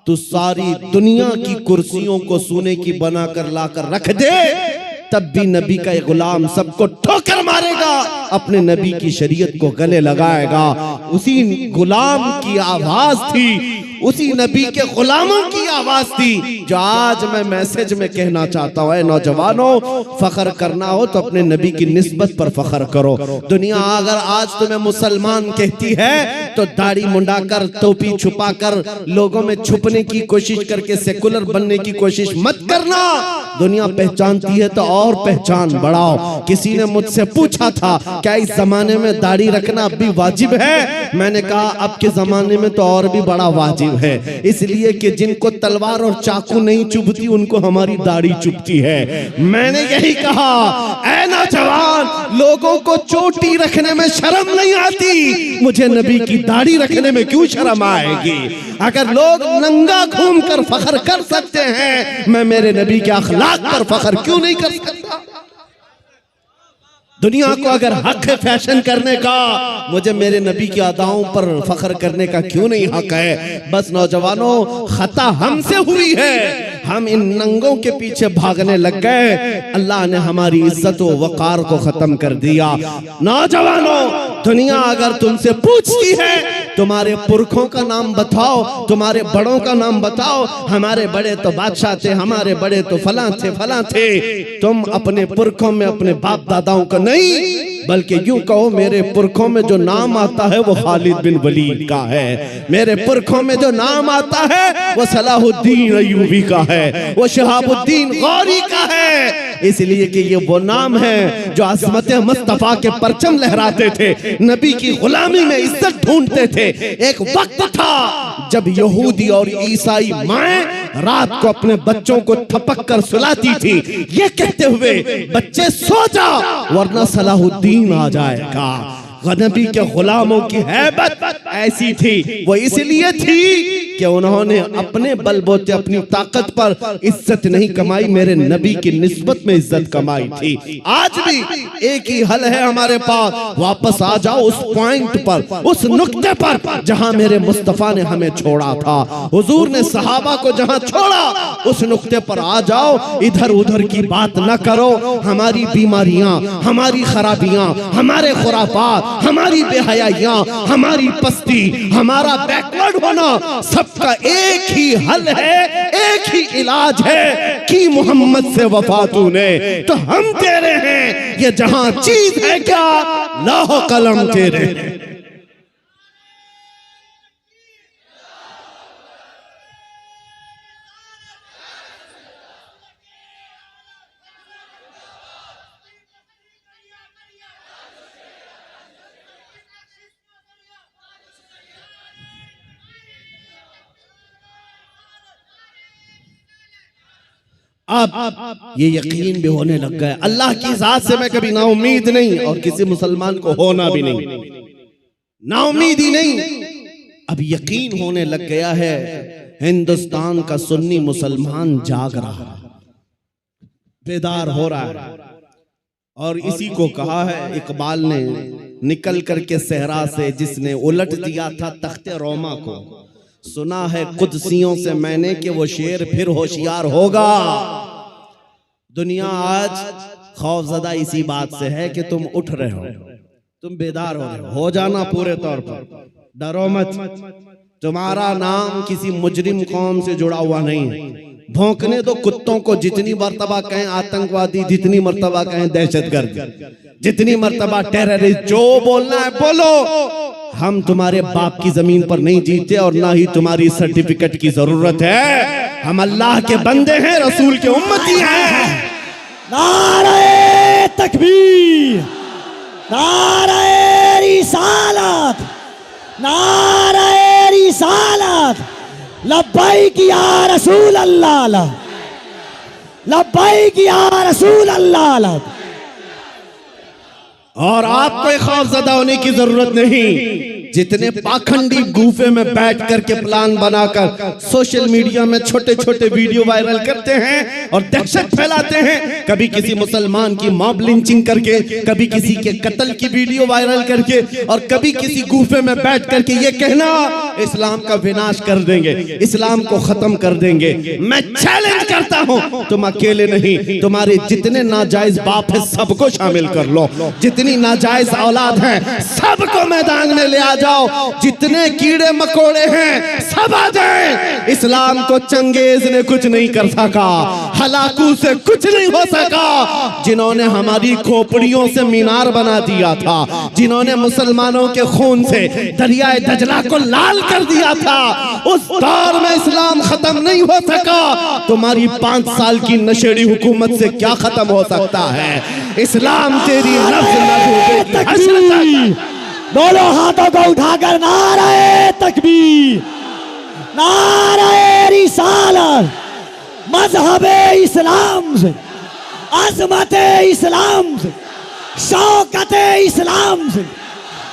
तू सारी दुनिया की कुर्सियों को सोने की बनाकर लाकर रख दे, तब भी नबी का ये गुलाम सबको ठोकर मारेगा, अपने नबी की शरीयत को गले लगाएगा। उसी गुलाम की आवाज थी, उसी नबी के गुलामों की आवाज थी जो आज मैं मैसेज में कहना चाहता हूं। नौजवानों, फख्र करना हो तो अपने नबी की निस्बत पर फख्र करो। दुनिया अगर आज तुम्हें मुसलमान कहती है तो दाढ़ी मुंडाकर, टोपी छुपाकर, लोगों में छुपने की कोशिश करके सेकुलर बनने की कोशिश मत करना। दुनिया पहचानती है तो और पहचान बढ़ाओ। किसी ने मुझसे पूछा था क्या इस जमाने में दाढ़ी रखना अब भी वाजिब है? मैंने कहा अब के जमाने में तो और भी बड़ा वाजिब है, इसलिए कि जिनको तलवार और चाकू नहीं चुभती उनको हमारी दाढ़ी चुभती है। मैंने यही कहा, ऐ नौजवान, लोगों को चोटी रखने में शर्म नहीं आती, मुझे नबी की दाढ़ी रखने में क्यों शर्म आएगी? अगर लोग नंगा घूमकर फख्र कर सकते हैं, मैं मेरे नबी के अखलाक पर फख्र क्यों नहीं कर सकता? दुनिया को अगर हक है फैशन करने का, मुझे मेरे नबी की अदाओं पर फख्र करने का क्यों नहीं हक है? बस नौजवानों, खता हमसे हुई है, हम इन नंगों के पीछे भागने लग गए, अल्लाह ने हमारी इज्जत व वकार को खत्म कर दिया। नौजवानों, दुनिया अगर तुमसे पूछती है तुम्हारे पुरखों का नाम बताओ, तुम्हारे बड़ों का नाम बताओ, हमारे बड़े तो बादशाह थे, हमारे बड़े तो फलां थे फलां थे, तुम अपने पुरखों में अपने बाप दादाओं का नहीं, बल्कि यूं कहो मेरे पुरखों में जो नाम आता है वो खालिद बिन वलीद का है, मेरे पुरखों में जो नाम आता है वो सलाहुद्दीन अय्यूबी का है, वो शहाबुद्दीन गौरी का है। इसलिए कि ये वो नाम है जो अज़मत मुस्तफा के परचम लहराते थे, नबी की गुलामी में इज्जत ढूंढते थे। एक वक्त था जब यहूदी और ईसाई माएं रात को अपने बच्चों को थपक कर सुलाती थी, ये कहते हुए बच्चे सो जाओ वरना सलाहुद्दीन आ जाएगा। नबी के गुलामों की हैबत ऐसी थी, वो इसलिए थी कि उन्होंने अपने बलबूते अपनी ताकत पर इज्जत नहीं कमाई, मेरे नबी की निस्बत में इज्जत कमाई थी। आज भी एक ही हल है हमारे पास, वापस आ जाओ उस पॉइंट पर, उस नुक्ते पर जहां मेरे मुस्तफा ने हमें छोड़ा था, हुजूर ने सहाबा को जहां छोड़ा उस नुक्ते पर आ जाओ। इधर उधर की बात न करो। हमारी बीमारियां, हमारी खराबियां, हमारे खुराफात, हमारी बेहयाइयां, हमारी पस्ती, हमारा बैकवर्ड होना, सबका एक ही हल है, एक ही इलाज है कि मोहम्मद से वफा तूने तो हम तेरे हैं। ये जहां चीज है क्या, लौह कलम तेरे। अब ये यकीन भी होने लग गया, अल्लाह की जात से मैं कभी नाउमीद नहीं और किसी मुसलमान को होना भी नहीं, नाउमीद ही नहीं। अब यकीन होने लग गया है हिंदुस्तान का सुन्नी मुसलमान जाग रहा है, बेदार हो रहा है। और इसी को कहा है इकबाल ने निकल करके सहरा से, जिसने उलट दिया था तख्ते रोमा को। सुना है कुदसियों से मैंने कि वो शेर फिर होशियार होगा। दुनिया आज खौफजदा इसी बात से है कि तुम उठ रहे हो, तुम बेदार हो जाना पूरे तौर पर, डरो मत। तुम्हारा नाम किसी मुजरिम कौम से जुड़ा हुआ नहीं है। भौंकने दो कुत्तों को, जितनी मर्तबा कहें आतंकवादी, जितनी मर्तबा कहें दहशतगर्द, जितनी मर्तबा टेररिस्ट, जो बोलना है बोलो। हम तुम्हारे बाप की जमीन पर नहीं जीते और ना ही तुम्हारी सर्टिफिकेट की जरूरत है। हम अल्लाह के बंदे हैं, रसूल के उम्मती हैं।
नारे तकबीर, नारे रिसालत, नारे रिसालत, लब्बैक या रसूल अल्लाह, लब्बैक या रसूल अल्लाह।
और आपको खौफजदा होने की जरूरत नहीं। जितने पाखंडी गुफे में बैठ करके प्लान बनाकर सोशल मीडिया में छोटे छोटे वीडियो वायरल करते हैं और दहशत फैलाते हैं, कभी किसी मुसलमान की मॉब लिंचिंग करके, कभी किसी के कत्ल की वीडियो वायरल करके, और कभी किसी गुफे में बैठ करके ये कहना इस्लाम का विनाश कर देंगे, इस्लाम को खत्म कर देंगे। मैं चैलेंज करता हूं, तुम अकेले नहीं, तुम्हारे जितने नाजायज बाप है सबको शामिल कर लो, जितनी नाजायज औलाद है सबको मैदान में ले आ जाओ, जितने कीड़े मकोड़े हैं सब आ जाएं। इस्लाम को चंगेज ने कुछ नहीं कर सका, हलाकू से कुछ नहीं हो सका। जिन्होंने हमारी खोपड़ियों से मीनार बना दिया था, जिन्होंने मुसलमानों के खून से दरियाए दजला को लाल कर दिया था, उस दौर में इस्लाम खत्म नहीं हो सका। तुम्हारी 5 साल की नशेड़ी हुकूमत से क्या खत्म हो सकता है? इस्लाम तेरी
दोनों हाथों को उठाकर नारे तकबीर, नारे रिसालत, मजहबे इस्लाम से, अजमते इस्लाम से, शौकते इस्लाम से,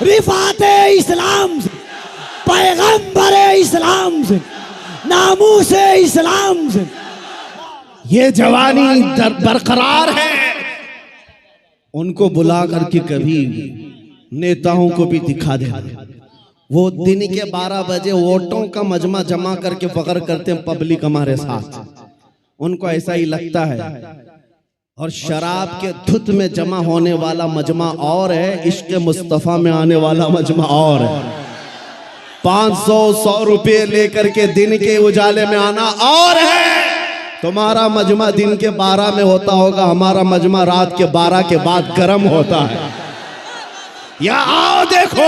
रिफाते इस्लाम से, पैगंबरे इस्लाम से, नामूसे इस्लाम से।
ये जवानी बरकरार है। उनको बुला करके कभी नेताओं को भी दिखा दे। वो दिन के 12 बजे वोटों का मजमा जमा करके फख्र करते हैं पब्लिक हमारे साथ, उनको ऐसा ही लगता है। और शराब के धुत में जमा होने वाला मजमा और है, इश्क मुस्तफा में आने वाला मजमा और है। 500-100 रुपये लेकर के दिन के उजाले में आना और है। तुम्हारा मजमा दिन के 12 में होता होगा, हमारा मजमा रात के 12 के बाद गर्म होता है। या आओ देखो,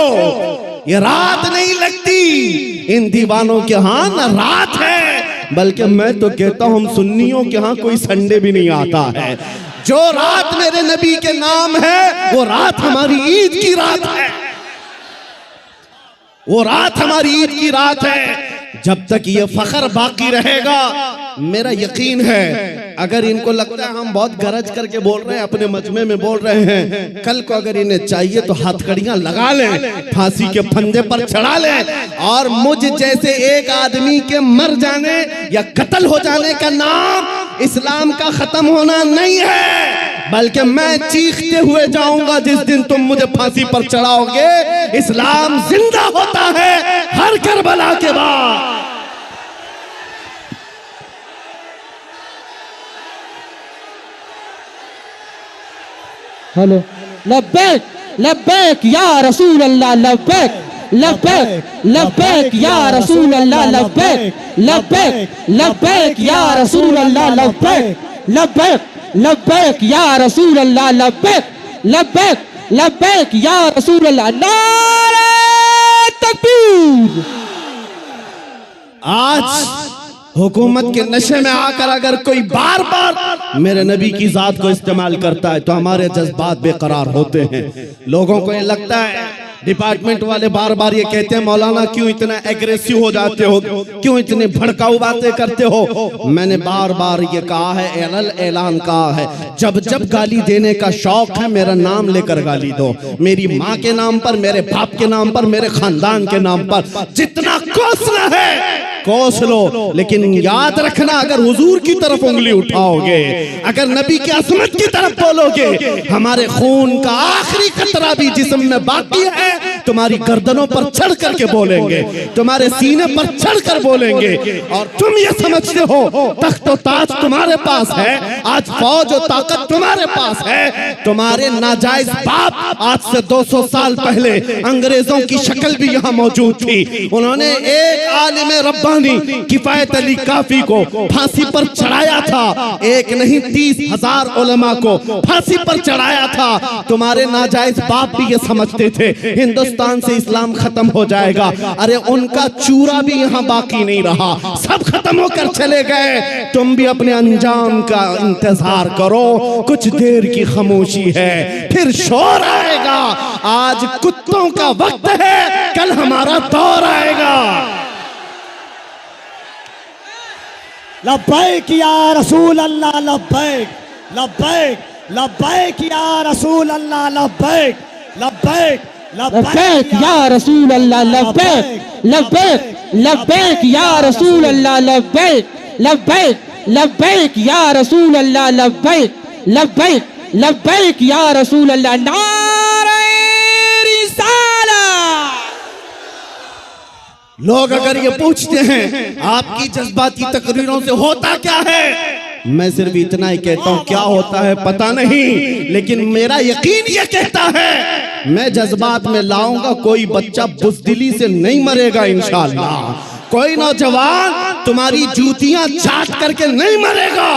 ये रात नहीं लगती इन दीवानों के यहाँ, ना रात है, बल्कि मैं तो कहता हूँ हम सुन्नियों के यहाँ कोई संडे भी नहीं आता है। जो रात मेरे नबी के नाम है वो रात हमारी ईद की रात है, वो रात हमारी ईद की रात है। जब तक ये फख्र बाकी रहेगा, मेरा यकीन है, अगर इनको लगता है हम बहुत गरज करके बोल रहे हैं, अपने मजमे में बोल रहे हैं, कल को अगर इन्हें चाहिए तो हथकड़ियां लगा लें, फांसी के फंदे पर चढ़ा लें, और मुझ जैसे एक आदमी के मर जाने या कत्ल हो जाने का नाम इस्लाम का खत्म होना नहीं है, बल्कि मैं चीखते हुए जाऊंगा जिस दिन तुम मुझे फांसी पर चढ़ाओगे। इस्लाम जिंदा होता है हर करबला के बाद।
हेलो, लब्बैक लब्बैक या रसूल अल्लाह, लब्बैक लब्बैक लब्बैक या रसूल अल्लाह, लब्बैक लब्बैक लब्बैक या रसूल अल्लाह, लब्बैक लब्बैक लब्बैक या रसूल अल्लाह, लब्बैक लब्बैक लब्बैक या रसूल अल्लाह। नारे तकबीर।
आज हुकूमत के नशे में आकर अगर कोई बार बार मेरे नबी की जात को इस्तेमाल करता है तो हमारे जज्बात बेकरार होते हैं। लोगों को ये लगता है, डिपार्टमेंट वाले बार बार ये कहते हैं मौलाना क्यों इतना एग्रेसिव हो जाते हो, क्यों इतने भड़काऊ बातें करते हो। मैंने बार बार ये कहा है, ऐलान कहा है, जब जब गाली देने का शौक है मेरा नाम लेकर गाली दो, मेरी माँ के नाम पर, मेरे बाप के नाम पर, मेरे खानदान के नाम पर, जितना कोसना है कोस लो, लेकिन याद रखना अगर हुजूर की तरफ उंगली उठाओगे, अगर नबी की अजमत की तरफ बोलोगे, हमारे खून का आखिरी कतरा भी जिस्म में बाकी है, तुम्हारी गर्दनों पर चढ़ करके बोलेंगे, तुम्हारे सीने पर चढ़ कर बोलेंगे। और तुम ये समझते हो तख्त और ताज तुम्हारे पास है, आज फौज और ताकत तुम्हारे पास है। तुम्हारे नाजायज बाप आज से 200 साल पहले अंग्रेजों की शक्ल भी यहाँ मौजूद थी। उन्होंने एक आलिम रब्बानी किफायत अली काफी को फांसी पर चढ़ाया था, एक नहीं 30,000 उलमा को फांसी पर चढ़ाया था। तुम्हारे नाजायज बाप भी ये समझते थे हिंदुस्तान से इस्लाम खत्म हो जाएगा। अरे उनका चूरा भी यहाँ बाकी नहीं रहा, सब खत्म होकर चले गए। तुम भी अपने अंजाम का इंतजार करो, कुछ देर की खामोशी है, फिर शोर आएगा। आज कुत्तों का वक्त है, कल हमारा दौर आएगा।
लब्बैक या रसूल अल्लाह, लब्बैक लब्बैक लब्बैक या रसूल अल्लाह, लब्बैक लब्बैक
लब्बैक या रसूल अल्लाह, लब्बैक लब्बैक लब्बैक या रसूल अल्लाह, लब्बैक लब्बैक लब्बैक या रसूल अल्लाह, लब्बैक लब्बैक लब्बैक या रसूल अल्लाह। नारे रिसालत।
लोग अगर ये पूछते हैं आपकी जज्बाती तकरीरों से होता क्या है, मैं सिर्फ इतना ही कहता हूं, क्या होता है पता नहीं, लेकिन मेरा यकीन ये कहता है मैं जज्बात में लाऊंगा। कोई बच्चा बुज़दिली से नहीं मरेगा इंशाअल्लाह, कोई नौजवान तुम्हारी जूतियां चाट करके नहीं मरेगा,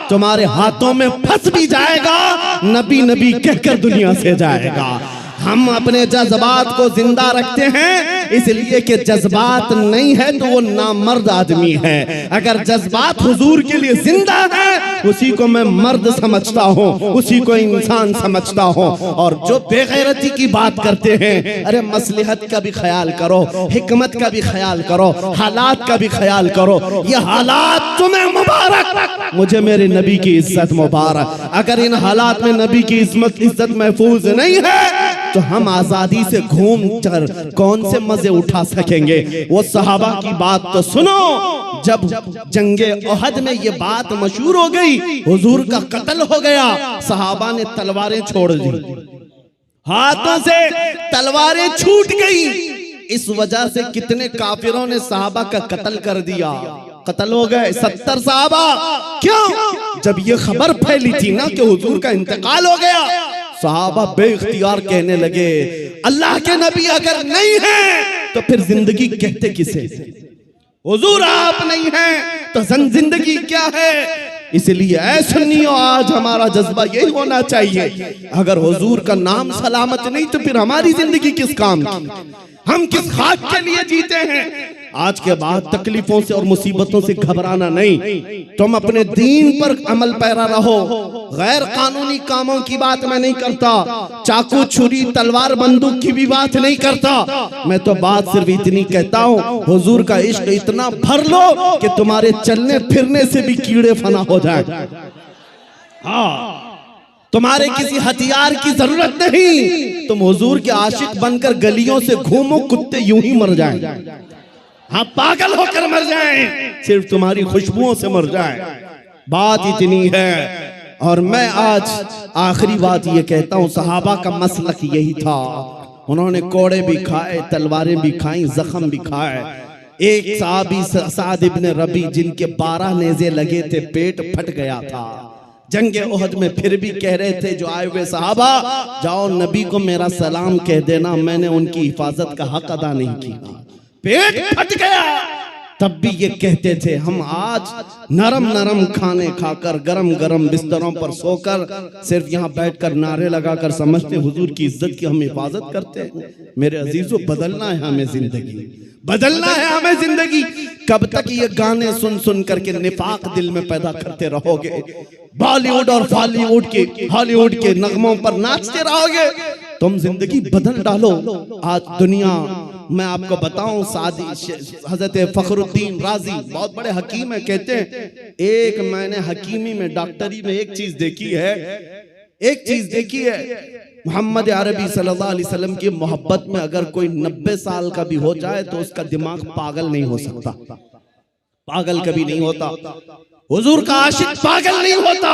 तुम्हारे हाथों में फंस भी जाएगा, नबी नबी कहकर दुनिया से जाएगा। हम अपने जज्बात को जिंदा रखते हैं इसलिए कि जज्बात नहीं है तो वो नामर्द आदमी है। अगर जज्बात हुजूर के लिए जिंदा है उसी को मैं मर्द समझता हूँ, उसी को इंसान समझता हूँ। और जो बेगैरती की बात करते हैं, अरे मसलहत का भी ख्याल करो, हिकमत का भी ख्याल करो, हालात का भी ख्याल करो। ये हालात तुम्हें मुबारक, मुझे मेरे नबी की इज्जत मुबारक। अगर इन हालात में नबी की इज्जत महफूज नहीं है तो हम आजादी से घूम कर कौन से मजे उठा सकेंगे। वो सहाबा की बात तो सुनो, जब जंगे ओहद में ये बात मशहूर हो गई, हुजूर का कत्ल हो गया, सहाबा ने तलवारें छोड़ दी, हाथों से तलवारें छूट गई। इस वजह से कितने काफिरों ने सहाबा का कत्ल कर दिया, कत्ल हो गए 70 सहाबा। क्यों? जब ये खबर फैली थी ना कि हुजूर का इंतकाल हो गया, सहाबा बेइख्तियार कहने लगे अल्लाह के नबी अगर नहीं है तो फिर जिंदगी कहते किसे? हुजूर आप नहीं हैं तो जिंदगी क्या है? इसलिए ऐ सुन्नियों, आज हमारा जज्बा यही होना चाहिए, अगर हुजूर का नाम सलामत नहीं तो फिर हमारी जिंदगी किस काम की? हम किस खाक के लिए जीते हैं? आज के बाद तकलीफों से और मुसीबतों से घबराना नहीं, तुम अपने दीन पर अमल पैरा रहो। गैर कानूनी कामों की बात मैं नहीं करता, चाकू छुरी तलवार बंदूक की भी बात नहीं करता। मैं तो बात सिर्फ इतनी कहता हूँ, हुजूर का इश्क इतना भर लो कि तुम्हारे चलने फिरने से भी कीड़े फना हो जाए। हाँ, तुम्हारे किसी हथियार की जरूरत नहीं, तुम हुजूर के आशिक बनकर गलियों से घूमो, कुत्ते यूं ही मर जाएं। हाँ, पागल होकर मर जाएं, सिर्फ तुम्हारी खुशबुओं से मर जाएं। बात इतनी है। और मैं आज आखिरी बात ये कहता हूँ, सहाबा का मसलक यही था, उन्होंने कोड़े भी खाए, तलवारें भी खाई, जख्म भी खाए। एक सहाबी साद इब्न रबी जिनके 12 नेज़े लगे थे, पेट फट गया था जंगे ओहद में, फिर भी कह रहे थे जो आए हुए सहाबा, जाओ नबी को मेरा सलाम कह देना, मैंने उनकी हिफाजत का हक अदा नहीं किया। पेट फट गया, तब भी ये कहते थे हम आज नरम नरम खाने खाकर, गरम गरम बिस्तरों पर सोकर, सिर्फ यहाँ बैठकर नारे लगाकर समझते हुजूर की इज्जत की हम हिफाजत करते हैं। मेरे अजीजों, बदलना है हमें जिंदगी, बदलना है हमें जिंदगी। कब तक ये गाने सुन सुन करके निफाक दिल में पैदा करते रहोगे? बॉलीवुड और बॉलीवुड के हॉलीवुड के नगमों पर नाचते रहोगे? तुम जिंदगी बदल डालो। आज दुनिया, मैं आपको बताऊं, सादी हजरत फखरुद्दीन राजी बहुत बड़े हकीम है, कहते हैं एक मैंने हकीमी में, डॉक्टरी में एक चीज देखी है, मोहम्मद अरबी सल्लल्लाहु अलैहि वसल्लम की मोहब्बत में अगर कोई 90 साल का भी हो जाए तो उसका दिमाग पागल नहीं हो सकता। पागल कभी नहीं होता। हुजूर का आशिक पागल नहीं होता,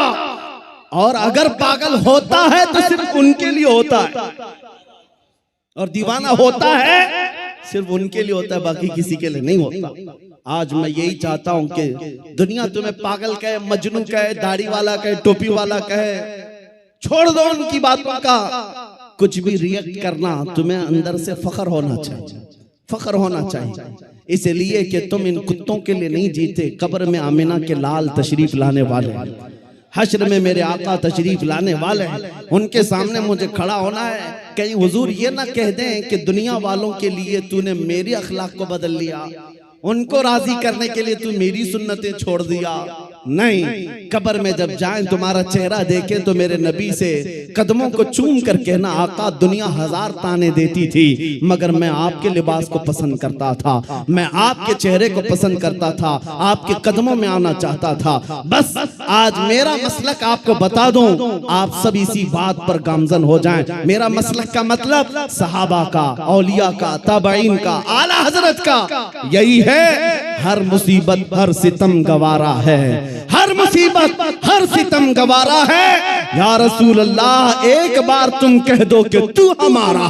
और अगर पागल होता है तो सिर्फ उनके लिए होता है, और दीवाना होता है सिर्फ उनके लिए होता है, बाकी किसी के लिए नहीं होता। आज मैं यही चाहता हूं कि दुनिया तुम्हें पागल कहे, मजनू कहे, दाढ़ी वाला कहे, टोपी वाला कहे, छोड़ दो उनकी बातों का। कुछ भी रिएक्ट करना, तुम्हें अंदर से फख्र होना चाहिए, फख्र होना चाहिए, इसलिए कि तुम इन कुत्तों के लिए नहीं जीते। कब्र में आमिना के लाल तशरीफ लाने वाले हैं, हश्र में मेरे आका तशरीफ लाने वाले हैं, उनके सामने मुझे खड़ा होना है। कहीं हुजूर ये ना कह दें कि दुनिया वालों के लिए तूने मेरी अखलाक को बदल लिया, उनको राजी करने के लिए तू मेरी सुन्नतें छोड़ दिया। नहीं, कब्र में जब जाएं तुम्हारा चेहरा देखें तो मेरे नबी से कदमों को चूम कर कहना, आका दुनिया 1000 ताने देती थी मगर मैं आपके लिबास को पसंद करता था, मैं आपके चेहरे को पसंद करता था, आपके कदमों में आना चाहता था। बस आज मेरा मसलक आपको बता दूं, आप सब इसी बात पर गामजन हो जाएं। मेरा मसलक का मतलब सहाबा का, औलिया का, ताबईन का, आला हजरत का यही है, हर मुसीबत हर सितम गवारा है, हर मुसीबत हर सितम गवारा है। या रसूल अल्लाह, एक बार तुम कह दो कि तू हमारा,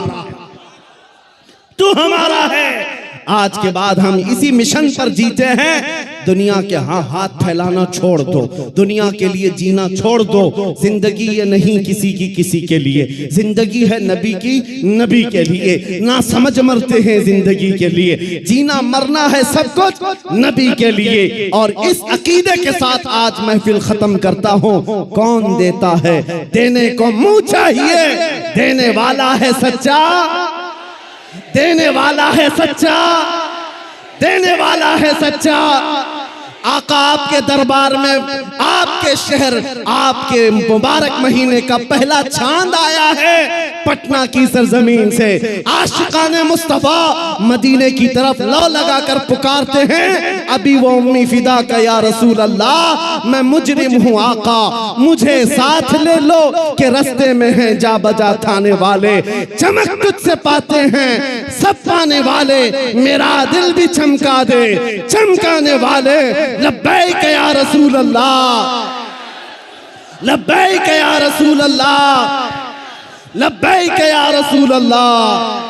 तू हमारा है। आज के बाद हम इसी मिशन पर जीते हैं। दुनिया के हाथ फैलाना छोड़ दो, दुनिया के लिए जीना छोड़ दो। जिंदगी ये नहीं किसी की किसी के लिए, जिंदगी है नबी की नबी के लिए। ना समझ मरते हैं जिंदगी के लिए, जीना मरना है सब कुछ नबी के लिए। और इस अकीदे के साथ आज महफिल खत्म करता हूँ। कौन देता है, देने को मुंह चाहिए, देने वाला है सच्चा, देने वाला है सच्चा, देने वाला है सच्चा। आका आपके दरबार में, आपके शहर, आपके मुबारक महीने का पहला चांद आया है पटना की सरजमीन से। आशिकाने मुस्तफा मदीने की तरफ लौ लगाकर पुकारते हैं, अभी वो उम्मी फिदा का या रसूल अल्लाह, मैं मुजरिम हूँ आका, मुझे साथ ले लो कि रस्ते में हैं जा बजा थाने वाले। चमक तुझसे पाते हैं सब पाने वाले, मेरा दिल भी चमका दे चमकाने वाले। लब्बैक या रसूल अल्लाह, लब्बैक या रसूल अल्लाह, लब्बैक या रसूल अल्लाह।